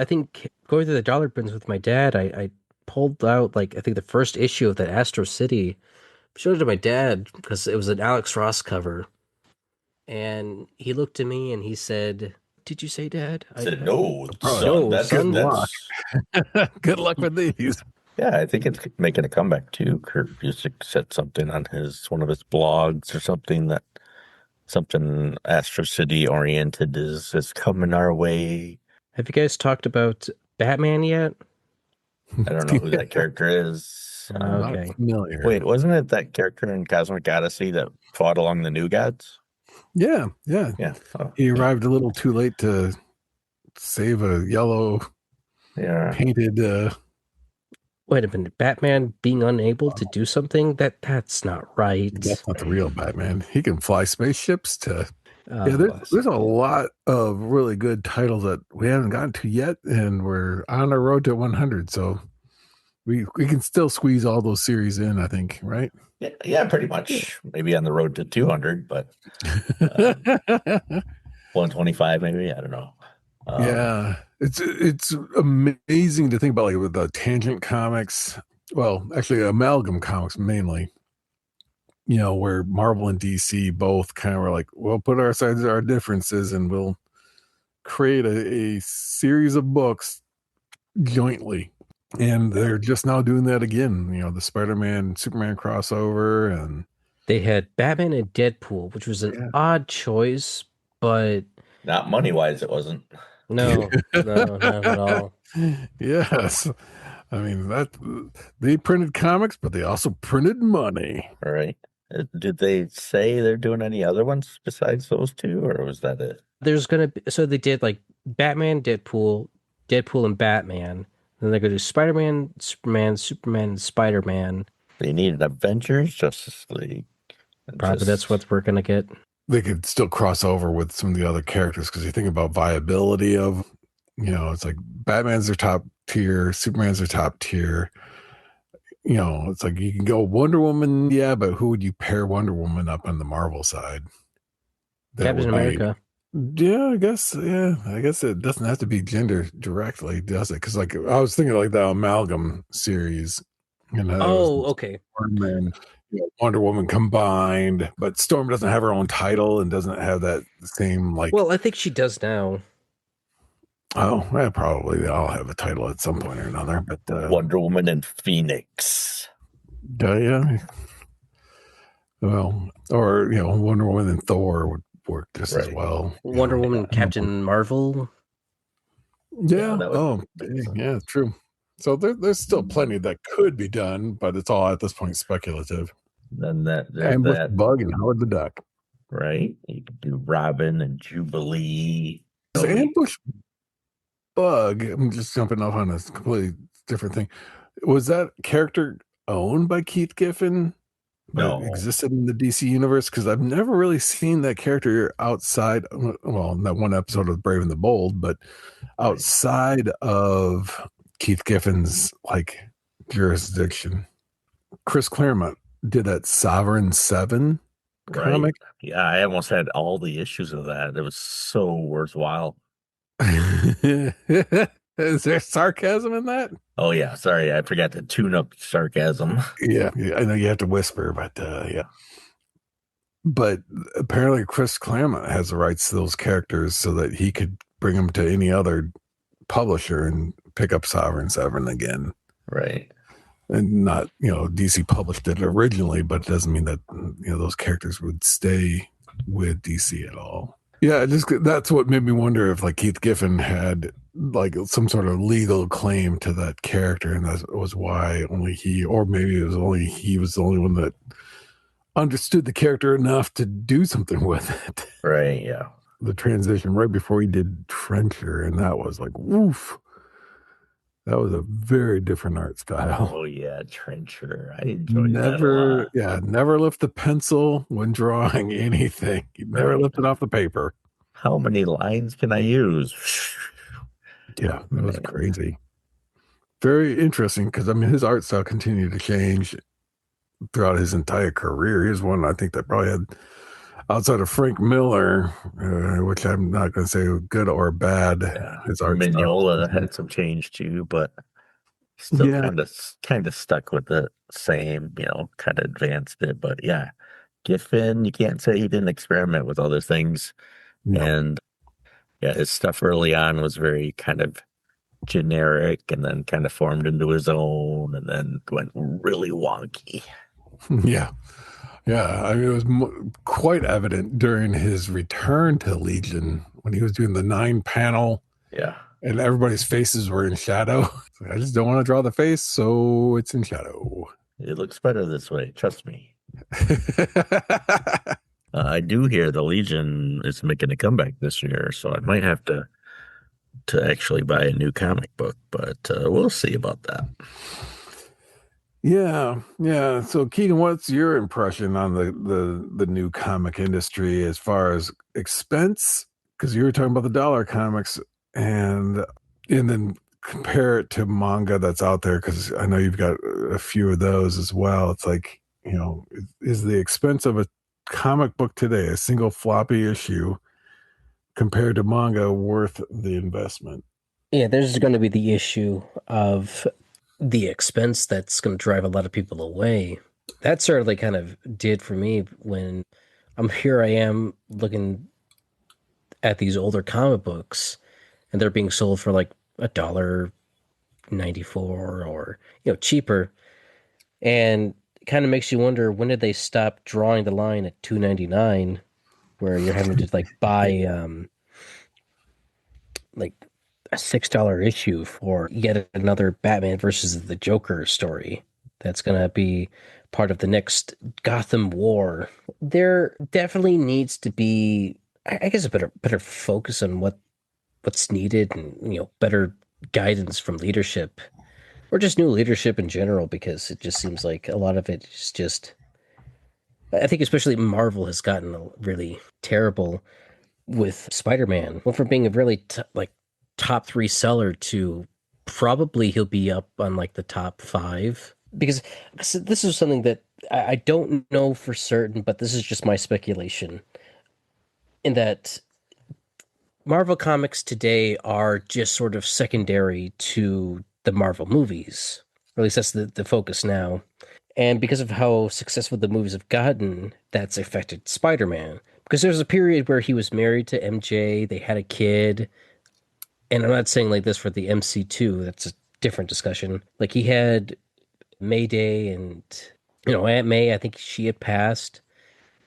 [SPEAKER 2] think going through the dollar bins with my dad, I pulled out like I think the first issue of that Astro City, showed it to my dad because it was an Alex Ross cover. And he looked at me and he said, "Did you say, Dad?"
[SPEAKER 4] I said, no,
[SPEAKER 1] Oh,
[SPEAKER 4] son,
[SPEAKER 2] no,
[SPEAKER 4] that's
[SPEAKER 2] son.
[SPEAKER 1] Good luck.
[SPEAKER 4] that's
[SPEAKER 1] Good luck with these.
[SPEAKER 4] yeah, I think it's making a comeback too. Kurt Busiek said something on one of his blogs or something that something Astro City oriented is coming our way.
[SPEAKER 2] Have you guys talked about Batman yet?
[SPEAKER 4] I don't know who that character is.
[SPEAKER 1] Not
[SPEAKER 2] Okay.
[SPEAKER 1] familiar.
[SPEAKER 4] Wait, wasn't it that character in Cosmic Odyssey that fought along the New Gods?
[SPEAKER 1] Yeah.
[SPEAKER 4] Yeah. Oh,
[SPEAKER 1] He arrived a little too late to save a yellow
[SPEAKER 4] yeah.
[SPEAKER 1] painted.
[SPEAKER 2] Wait a minute, Batman being unable to do something? That's not right.
[SPEAKER 1] That's not the real Batman. He can fly spaceships to. Yeah,
[SPEAKER 2] Oh,
[SPEAKER 1] there's a lot of really good titles that we haven't gotten to yet, and we're on our road to 100. So we can still squeeze all those series in, I think, right?
[SPEAKER 4] Yeah, pretty much. Maybe on the road to 200, but 125 maybe. I don't know.
[SPEAKER 1] Yeah, it's amazing to think about, like with the Tangent Comics. Well, actually, Amalgam Comics mainly. Where Marvel and DC both kind of were like, we'll put our sides our differences, and we'll create a series of books jointly. And they're just now doing that again. The Spider-Man Superman crossover, and
[SPEAKER 2] they had Batman and Deadpool, which was an odd choice, but
[SPEAKER 4] not money-wise, it wasn't.
[SPEAKER 2] no, not at all.
[SPEAKER 1] Yes. I mean, that they printed comics, but they also printed money.
[SPEAKER 4] All right. Did they say they're doing any other ones besides those two, or was that it?
[SPEAKER 2] So they did like Batman, Deadpool, and Batman. Then they're gonna do Spider-Man, Superman, and Spider-Man.
[SPEAKER 4] They needed Avengers, Justice League.
[SPEAKER 2] Probably that's what we're gonna get.
[SPEAKER 1] They could still cross over with some of the other characters because you think about viability of, it's like Batman's their top tier, Superman's their top tier. It's like you can go Wonder Woman, yeah, but who would you pair Wonder Woman up on the Marvel side?
[SPEAKER 2] Captain America.
[SPEAKER 1] Yeah, I guess. Yeah, I guess it doesn't have to be gender directly, does it? Because like I was thinking like the Amalgam series.
[SPEAKER 2] Okay.
[SPEAKER 1] Storm and Wonder Woman combined, but Storm doesn't have her own title and doesn't have that same like.
[SPEAKER 2] Well, I think she does now.
[SPEAKER 1] Oh, yeah, probably they all have a title at some point or another. But
[SPEAKER 4] Wonder Woman and Phoenix.
[SPEAKER 1] Yeah. Well, or Wonder Woman and Thor would work just as well.
[SPEAKER 2] Wonder Woman, Captain Marvel.
[SPEAKER 1] Yeah. Yeah, true. So there's still plenty that could be done, but it's all at this point speculative.
[SPEAKER 4] Then
[SPEAKER 1] And with Bug and Howard the Duck.
[SPEAKER 4] Right? You could do Robin and Jubilee.
[SPEAKER 1] So Ambush Bug, I'm just jumping off on a completely different thing. Was that character owned by Keith Giffen?
[SPEAKER 4] No.
[SPEAKER 1] Existed in the DC universe? Because I've never really seen that character outside, well, in that one episode of Brave and the Bold, but outside of Keith Giffen's like jurisdiction. Chris Claremont did that Sovereign 7 comic.
[SPEAKER 4] Yeah, I almost had all the issues of that. It was so worthwhile.
[SPEAKER 1] Is there sarcasm in that?
[SPEAKER 4] Oh yeah, sorry, I forgot to tune up sarcasm.
[SPEAKER 1] Yeah, I know you have to whisper, but yeah. But apparently, Chris Claremont has the rights to those characters so that he could bring them to any other publisher and pick up Sovereign Seven again.
[SPEAKER 4] Right.
[SPEAKER 1] And not, DC published it originally, but it doesn't mean that those characters would stay with DC at all. Yeah, that's what made me wonder if like Keith Giffen had like some sort of legal claim to that character, and that was why only he, or maybe it was only he was the only one that understood the character enough to do something with it.
[SPEAKER 4] Right. Yeah.
[SPEAKER 1] The transition right before he did Trencher, and that was like, woof. That was a very different art style.
[SPEAKER 4] Oh yeah, Trencher. I enjoyed that a lot.
[SPEAKER 1] Never lift the pencil when drawing anything. You never lift it off the paper.
[SPEAKER 4] How many lines can I use?
[SPEAKER 1] Yeah, that was crazy. Very interesting because his art style continued to change throughout his entire career. He was one I think that probably had, outside of Frank Miller, which I'm not going to say good or bad.
[SPEAKER 4] Yeah.
[SPEAKER 1] His art
[SPEAKER 4] Mignola
[SPEAKER 1] style
[SPEAKER 4] had some change too, but still kind of stuck with the same, kind of advanced it. But yeah, Giffen, you can't say he didn't experiment with other things.
[SPEAKER 1] No.
[SPEAKER 4] And yeah, his stuff early on was very kind of generic and then kind of formed into his own and then went really wonky.
[SPEAKER 1] Yeah. Yeah. It was quite evident during his return to Legion when he was doing the 9-panel.
[SPEAKER 4] Yeah.
[SPEAKER 1] And everybody's faces were in shadow. I just don't want to draw the face, so it's in shadow.
[SPEAKER 4] It looks better this way. Trust me. I do hear the Legion is making a comeback this year, so I might have to actually buy a new comic book, but we'll see about that.
[SPEAKER 1] Yeah. So Keegan, what's your impression on the new comic industry as far as expense? Because you were talking about the dollar comics, and then compare it to manga that's out there, because I know you've got a few of those as well. It's like, is the expense of a comic book today, a single floppy issue, compared to manga, worth the investment?
[SPEAKER 2] Yeah, there's going to be the issue of the expense that's going to drive a lot of people away. That certainly kind of did for me when I am looking at these older comic books, and they're being sold for like $1.94 or cheaper, and it kind of makes you wonder, when did they stop drawing the line at $2.99, where you're having to like buy like a $6 issue for yet another Batman versus the Joker story that's going to be part of the next Gotham War. There definitely needs to be, I guess, a better focus on what's needed, and better guidance from leadership, or just new leadership in general, because it just seems like a lot of it is just, I think especially Marvel has gotten really terrible with Spider-Man. Went from being a really top 3 seller to probably he'll be up on like the top 5, because this is something that I don't know for certain, but this is just my speculation, in that Marvel comics today are just sort of secondary to the Marvel movies, or at least that's the focus now. And because of how successful the movies have gotten, that's affected Spider-Man. Because there's a period where he was married to MJ, they had a kid, and I'm not saying like this for the MC2, that's a different discussion. Like, he had Mayday and, Aunt May, I think she had passed.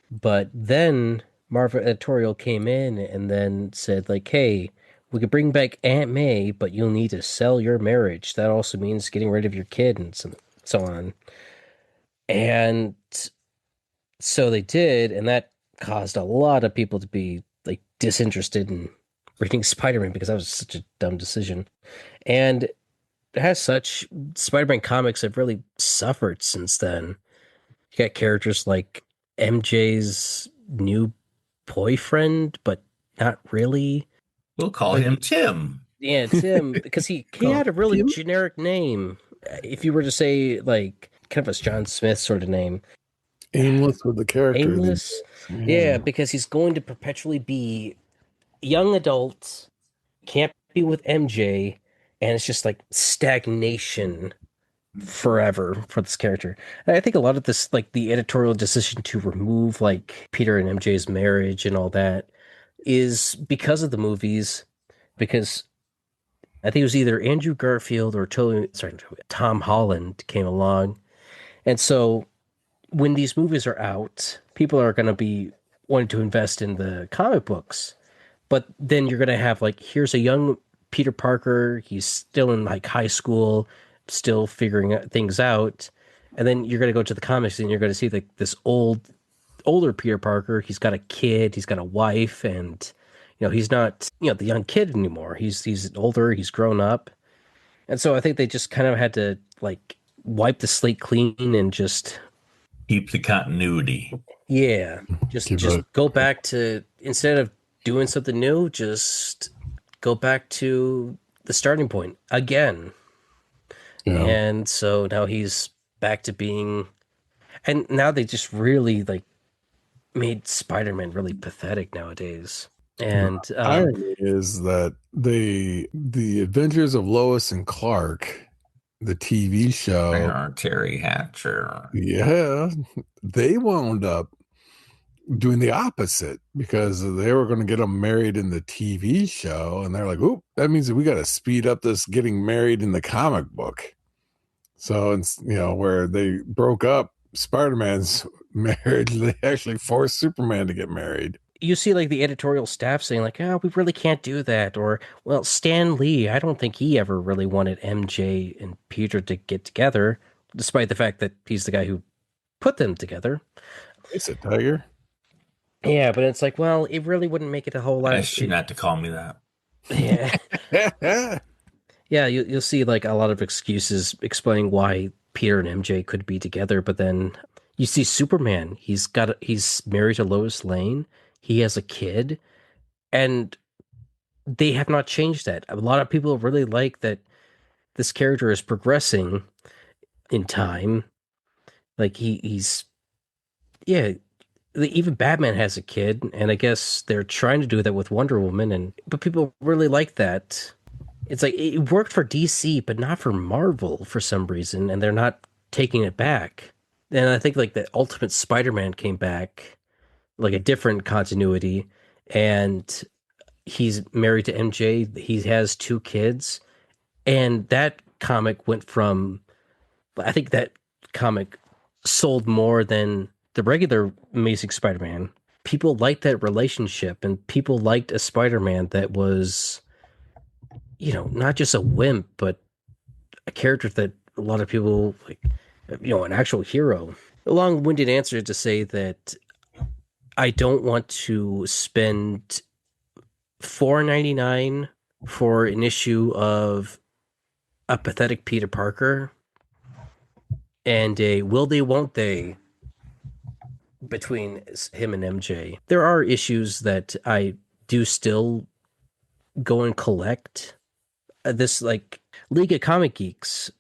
[SPEAKER 2] But then Marvel Editorial came in and then said, like, hey, we could bring back Aunt May, but you'll need to sell your marriage. That also means getting rid of your kid and so on. And so they did, and that caused a lot of people to be like disinterested in reading Spider-Man, because that was such a dumb decision. And as such, Spider-Man comics have really suffered since then. You got characters like MJ's new boyfriend, but not really.
[SPEAKER 4] We'll call him Tim.
[SPEAKER 2] Yeah, Tim, because he had a really generic name. If you were to say like kind of a John Smith sort of name.
[SPEAKER 1] Aimless with the character.
[SPEAKER 2] Aimless? Yeah, because he's going to perpetually be young adult, can't be with MJ, and it's just like stagnation forever for this character. And I think a lot of this, like the editorial decision to remove like Peter and MJ's marriage and all that, is because of the movies. Because I think it was either Andrew Garfield or Tom Holland came along, and so when these movies are out, people are going to be wanting to invest in the comic books. But then you're going to have like, here's a young Peter Parker. He's still in like high school, still figuring things out. And then you're going to go to the comics and you're going to see like this older Peter Parker. He's got a kid, he's got a wife, and he's not the young kid anymore. He's older, he's grown up, and so I think they just kind of had to like wipe the slate clean and just
[SPEAKER 4] Keep the continuity.
[SPEAKER 2] yeah,
[SPEAKER 1] Keep
[SPEAKER 2] just
[SPEAKER 1] it.
[SPEAKER 2] go back to, instead of doing something new, just go back to the starting point again.
[SPEAKER 1] Yeah.
[SPEAKER 2] And so now he's back to being, and now they just really like made Spider-Man really pathetic nowadays. And
[SPEAKER 1] Irony is that the Adventures of Lois and Clark, the TV show,
[SPEAKER 4] Or Terry Hatcher.
[SPEAKER 1] yeah, they wound up doing the opposite because they were going to get them married in the TV show, and they're like, "Oop, that means that we got to speed up this getting married in the comic book." So it's where they broke up Spider-Man's marriage, they actually forced Superman to get married.
[SPEAKER 2] you see like the editorial staff saying like, "Oh, we really can't do that," or, "Well, Stan Lee, I don't think he ever really wanted MJ and Peter to get together, despite the fact that he's the guy who put them together."
[SPEAKER 1] It's a tiger.
[SPEAKER 2] Yeah, but it's like, well, it really wouldn't make it a whole lot.
[SPEAKER 4] Ask you not to call me that.
[SPEAKER 2] Yeah,
[SPEAKER 1] Yeah.
[SPEAKER 2] yeah, you'll see like a lot of excuses explaining why Peter and MJ could be together, but then you see Superman. He's married to Lois Lane. He has a kid, and they have not changed that. A lot of people really like that this character is progressing in time. Like he's yeah. Even Batman has a kid, and I guess they're trying to do that with Wonder Woman, but people really like that. It's like it worked for DC, but not for Marvel for some reason, and they're not taking it back. And I think like the Ultimate Spider-Man came back, like a different continuity, and he's married to MJ. He has two kids, and that comic went from, I think that comic sold more than the regular Amazing Spider-Man. People liked that relationship, and people liked a Spider-Man that was, not just a wimp, but a character that a lot of people like, an actual hero. A long-winded answer to say that I don't want to spend $4.99 for an issue of a pathetic Peter Parker and a will they won't they between him and MJ. There are issues that I do still go and collect. This like League of Comic Geeks,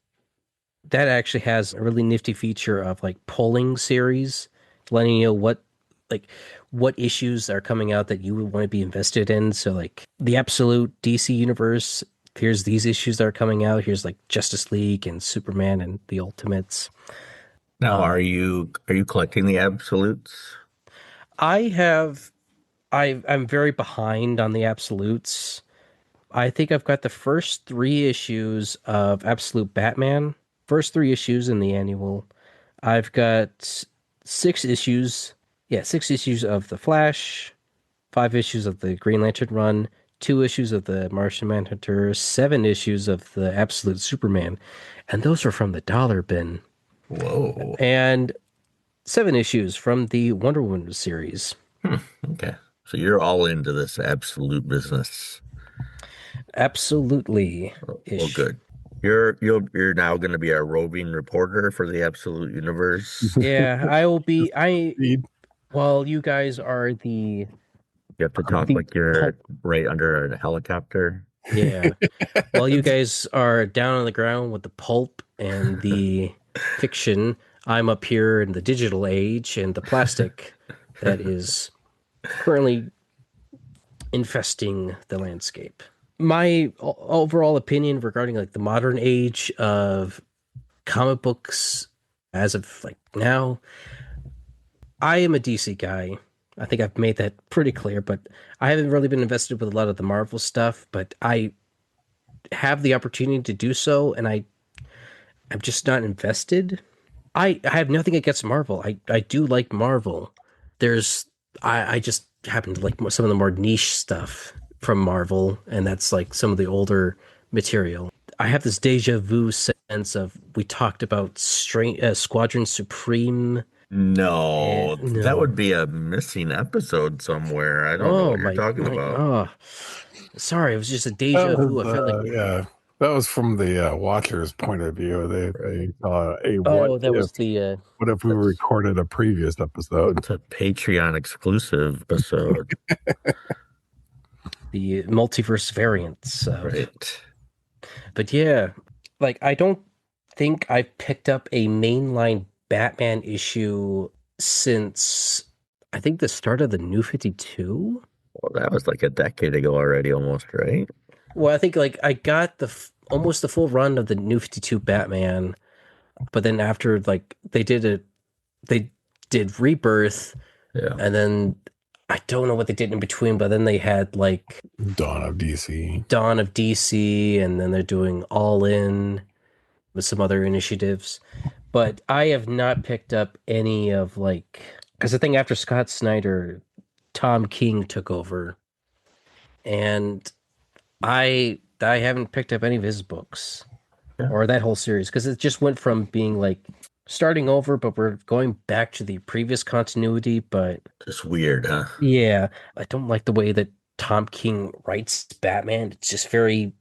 [SPEAKER 2] that actually has a really nifty feature of like polling series, letting you know what issues are coming out that you would want to be invested in. So like the absolute DC universe, here's these issues that are coming out. Here's like Justice League and Superman and the Ultimates.
[SPEAKER 4] Now, are you collecting the absolutes?
[SPEAKER 2] I'm very behind on the absolutes. I think I've got the first 3 issues of Absolute Batman, first 3 issues in the annual. I've got 6 issues, 6 issues of The Flash, 5 issues of the Green Lantern run, 2 issues of the Martian Manhunter, 7 issues of the Absolute Superman, and those are from the dollar bin.
[SPEAKER 4] Whoa.
[SPEAKER 2] And 7 issues from the Wonder Woman series.
[SPEAKER 4] Okay. So you're all into this absolute business.
[SPEAKER 2] Absolutely.
[SPEAKER 4] Well, good. You're now going to be a roving reporter for the Absolute Universe.
[SPEAKER 2] Yeah, I will be. While you guys are the.
[SPEAKER 4] You have to talk like you're right under a helicopter.
[SPEAKER 2] Yeah. While you guys are down on the ground with the pulp and the fiction, I'm up here in the digital age and the plastic that is currently infesting the landscape. My overall opinion regarding like the modern age of comic books as of like now, I am a DC guy. I think I've made that pretty clear, but I haven't really been invested with a lot of the Marvel stuff, but I have the opportunity to do so, and I'm just not invested. I have nothing against Marvel. I do like Marvel. There's I just happen to like some of the more niche stuff from Marvel, and that's like some of the older material. I have this deja vu sense of we talked about Squadron Supreme.
[SPEAKER 4] No, that
[SPEAKER 2] No.
[SPEAKER 4] would be a missing episode somewhere. I don't know
[SPEAKER 2] Oh
[SPEAKER 4] what you're talking
[SPEAKER 2] my
[SPEAKER 4] about.
[SPEAKER 2] oh sorry, it was just a
[SPEAKER 1] That
[SPEAKER 2] deja vu. I felt like
[SPEAKER 1] was, yeah, that was from the watcher's point of view. They a
[SPEAKER 2] oh that was the
[SPEAKER 1] what if we
[SPEAKER 2] that's
[SPEAKER 1] recorded a previous episode?
[SPEAKER 4] It's a Patreon exclusive episode.
[SPEAKER 2] the multiverse variants of
[SPEAKER 4] Right.
[SPEAKER 2] but yeah, like I don't think I've picked up a mainline Batman issue since I think the start of the New 52.
[SPEAKER 4] Well, that was like a decade ago already, almost, right?
[SPEAKER 2] Well, I think like I got almost the full run of the New 52 Batman, but then after like they did Rebirth,
[SPEAKER 4] Yeah.
[SPEAKER 2] and then I don't know what they did in between, but then they had like
[SPEAKER 1] Dawn of DC.
[SPEAKER 2] Dawn of DC, and then they're doing All In with some other initiatives. But I have not picked up any of like because I think after Scott Snyder, Tom King took over, and I haven't picked up any of his books
[SPEAKER 4] Yeah.
[SPEAKER 2] or that whole series because it just went from being like starting over, but we're going back to the previous continuity. But
[SPEAKER 4] It's weird, huh?
[SPEAKER 2] yeah, I don't like the way that Tom King writes Batman. It's just very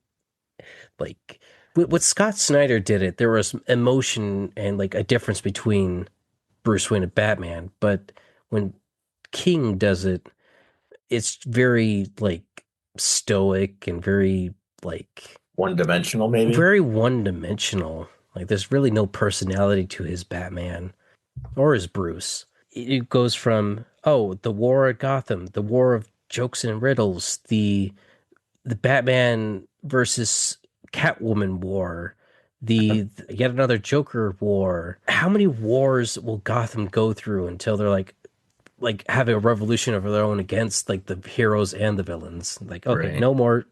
[SPEAKER 2] like what Scott Snyder did it. There was emotion and like a difference between Bruce Wayne and Batman, but when King does it, it's very like stoic and very like
[SPEAKER 4] One dimensional, maybe?
[SPEAKER 2] very one dimensional. Like there's really no personality to his Batman or his Bruce. It goes from the war at Gotham, the war of jokes and riddles, the Batman versus Catwoman war, the yet another Joker war. How many wars will Gotham go through until they're like having a revolution of their own against like the heroes and the villains? Like, okay,
[SPEAKER 4] Right.
[SPEAKER 2] no more.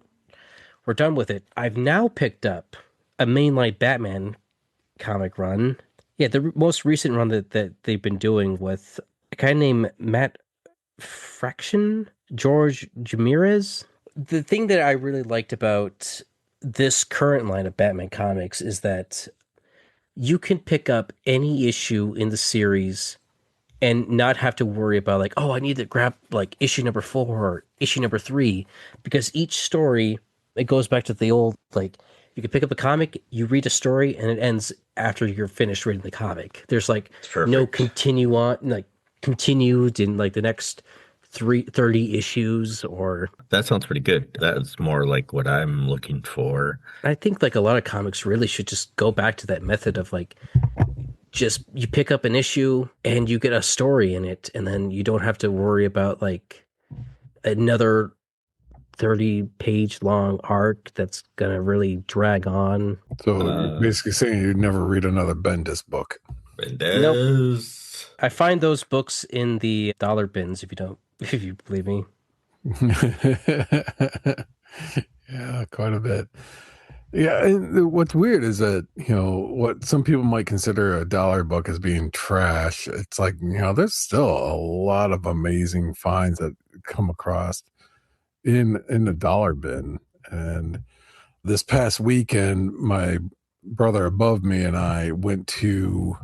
[SPEAKER 2] We're done with it. I've now picked up a mainline Batman comic run. Yeah, the most recent run that they've been doing with a guy named Matt Fraction, George Jamirez. The thing that I really liked about this current line of Batman comics is that you can pick up any issue in the series and not have to worry about like, oh, I need to grab like issue number 4 or issue number 3 because each story it goes back to the old like you can pick up a comic, you read a story, and it ends after you're finished reading the comic. There's like
[SPEAKER 4] It's perfect.
[SPEAKER 2] no continue on like continued in like the next 30 issues or
[SPEAKER 4] That sounds pretty good. That's more like what I'm looking for.
[SPEAKER 2] I think like a lot of comics really should just go back to that method of like just you pick up an issue and you get a story in it and then you don't have to worry about like another 30-page long arc that's gonna really drag on.
[SPEAKER 1] So you're basically saying you'd never read another Bendis book.
[SPEAKER 4] Bendis.
[SPEAKER 2] I find those books in the dollar bins if you believe me.
[SPEAKER 1] Yeah, quite a bit. Yeah, and what's weird is that, what some people might consider a dollar book as being trash, it's like, there's still a lot of amazing finds that come across in the dollar bin. And this past weekend, my brother above me and I went to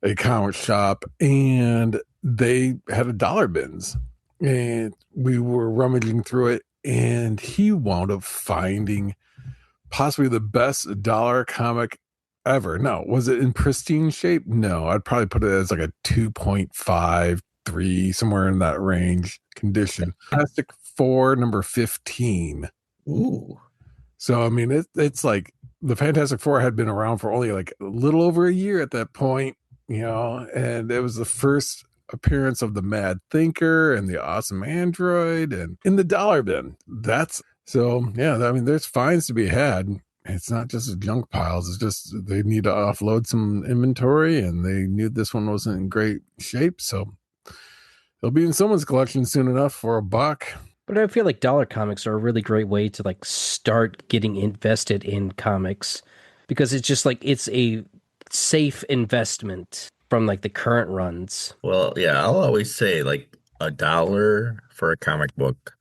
[SPEAKER 1] a comic shop and they had a dollar bins and we were rummaging through it and he wound up finding possibly the best dollar comic ever. No, was it in pristine shape? No, I'd probably put it as like a 2.5, 3, somewhere in that range condition. Fantastic Four number 15.
[SPEAKER 4] Ooh.
[SPEAKER 1] So I mean it's like the Fantastic Four had been around for only like a little over a year at that point, and it was the first appearance of the Mad Thinker and the Awesome Android and in the dollar bin. That's So yeah, I mean, there's fines to be had. It's not just junk piles. It's just they need to offload some inventory, and they knew this one wasn't in great shape, so it'll be in someone's collection soon enough for $1.
[SPEAKER 2] But I feel like dollar comics are a really great way to like start getting invested in comics because it's just like it's a safe investment from like the current runs.
[SPEAKER 4] Well, yeah, I'll always say like $1 for a comic book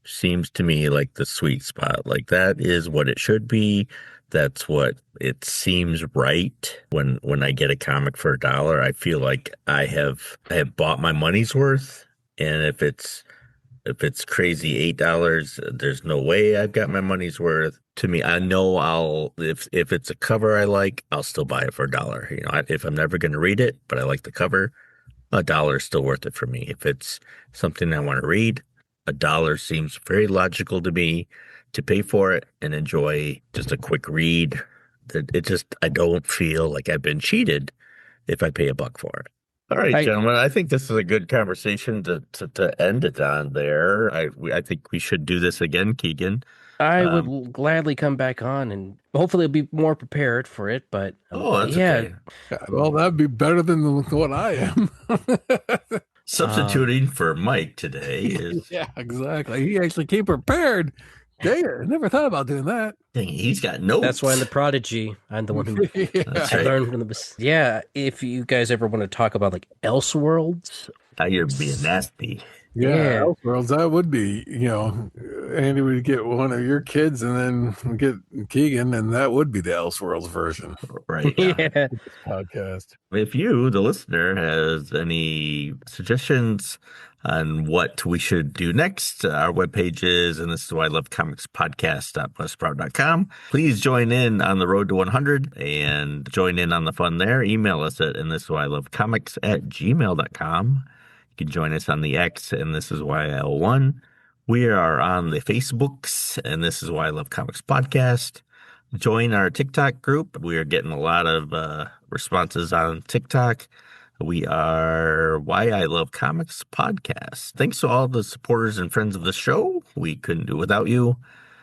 [SPEAKER 4] seems to me like the sweet spot. Like that is what it should be. That's what it seems right when I get a comic for $1. I feel like I have bought my money's worth. And if it's crazy $8, there's no way I've got my money's worth. To me, I know if it's a cover I like, I'll still buy it for $1. You know, if I'm never going to read it, but I like the cover, $1 is still worth it for me. If it's something I want to read, $1 seems very logical to me to pay for it and enjoy just a quick read. I don't feel like I've been cheated if I pay $1 for it. All right, gentlemen, I think this is a good conversation to end it on there. I think we should do this again, Keegan.
[SPEAKER 2] I would gladly come back on and hopefully I'll be more prepared for it. But
[SPEAKER 4] That's okay.
[SPEAKER 1] Well, that'd be better than what I am.
[SPEAKER 4] Substituting for Mike today is
[SPEAKER 1] yeah, exactly. He actually came prepared. Dang, I never thought about doing that.
[SPEAKER 4] Dang, he's got notes.
[SPEAKER 2] That's why I'm the prodigy. I'm the one who
[SPEAKER 4] That's
[SPEAKER 2] I
[SPEAKER 4] right.
[SPEAKER 2] learned from the. Yeah, if you guys ever want to talk about like Elseworlds,
[SPEAKER 4] Now you're being nasty.
[SPEAKER 1] Yeah, Elseworlds, that would be, Andy would get one of your kids and then we get Keegan, and that would be the Elseworlds version.
[SPEAKER 4] Right.
[SPEAKER 2] Yeah.
[SPEAKER 1] Podcast.
[SPEAKER 4] If you, the listener, has any suggestions on what we should do next, our webpage is, and this is why I love comics podcast.buzzsprout.com. Please join in on the road to 100 and join in on the fun there. Email us at and this is why I love comics at gmail.com. You can join us on the X, and this is why L1. We are on the Facebooks, and this is why I love comics podcast. Join our TikTok group. We are getting a lot of responses on TikTok. We are Why I Love Comics podcast. Thanks to all the supporters and friends of the show. We couldn't do without you.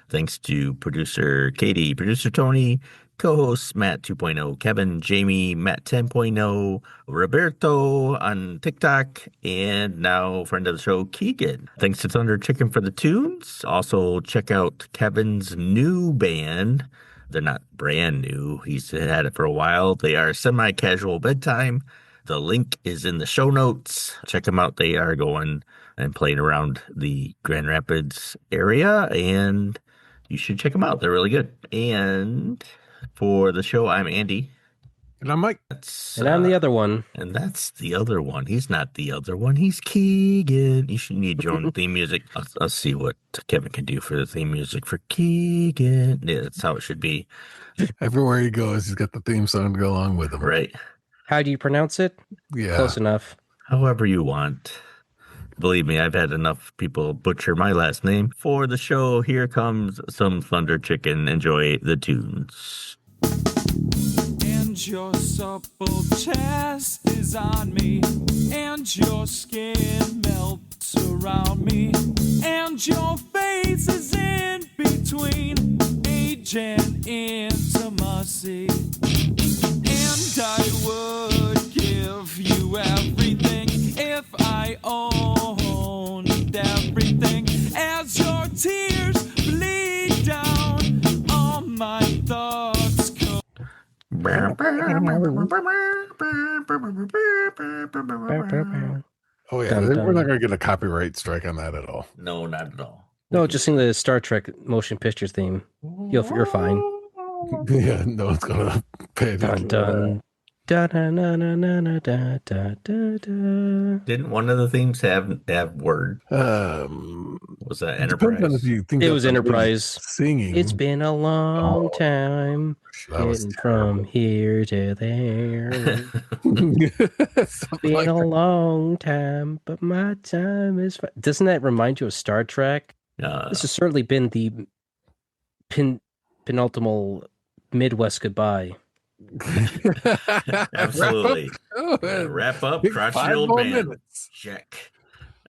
[SPEAKER 4] Thanks to producer Katie, producer Tony, co-hosts Matt 2.0, Kevin, Jamie, Matt 10.0, Roberto on TikTok, and now friend of the show, Keegan. Thanks to Thunder Chicken for the tunes. Also, check out Kevin's new band. They're not brand new. He's had it for a while. They are Semi-Casual Bedtime. The link is in the show notes. Check them out. They are going and playing around the Grand Rapids area, and you should check them out. They're really good. And for the show, I'm Andy.
[SPEAKER 1] And I'm Mike.
[SPEAKER 2] And I'm the other one.
[SPEAKER 4] And that's the other one. He's not the other one. He's Keegan. You should need your own theme music. I'll see what Kevin can do for the theme music for Keegan. Yeah, that's how it should be.
[SPEAKER 1] Everywhere he goes, he's got the theme song to go along with him.
[SPEAKER 4] Right.
[SPEAKER 2] How do you pronounce it?
[SPEAKER 1] Yeah.
[SPEAKER 2] Close enough.
[SPEAKER 4] However you want. Believe me, I've had enough people butcher my last name. For the show, here comes some Thunder Chicken. Enjoy the tunes.
[SPEAKER 5] And your supple chest is on me, and your skin melts around me, and your face is in between age and intimacy. And I would give you everything if I owned everything, as your tears bleed down on my thoughts.
[SPEAKER 1] Oh, yeah. We're not going to get a copyright strike on that at all.
[SPEAKER 4] No, not at all.
[SPEAKER 2] No, just sing the Star Trek motion pictures theme. You're fine.
[SPEAKER 1] Yeah, no one's going to pay
[SPEAKER 2] Dun
[SPEAKER 1] attention.
[SPEAKER 2] dun. Da, da, na, na, na, na, da, da, da, da.
[SPEAKER 4] Didn't one of the themes have word? Was that
[SPEAKER 1] Depends
[SPEAKER 4] Enterprise?
[SPEAKER 1] on if you think
[SPEAKER 2] It was
[SPEAKER 1] that's
[SPEAKER 2] Enterprise.
[SPEAKER 1] singing.
[SPEAKER 2] It's been a long time
[SPEAKER 1] That was
[SPEAKER 2] getting from here to there.
[SPEAKER 1] Something
[SPEAKER 2] Been
[SPEAKER 1] like
[SPEAKER 2] a
[SPEAKER 1] that.
[SPEAKER 2] long time, but my time is. Doesn't that remind you of Star Trek? This has certainly been the penultimate Midwest goodbye.
[SPEAKER 4] Absolutely.
[SPEAKER 1] Wrap up.
[SPEAKER 4] Wrap up,
[SPEAKER 1] Take
[SPEAKER 4] crotchety
[SPEAKER 1] 5
[SPEAKER 4] old
[SPEAKER 1] more
[SPEAKER 4] band.
[SPEAKER 1] minutes.
[SPEAKER 4] Check.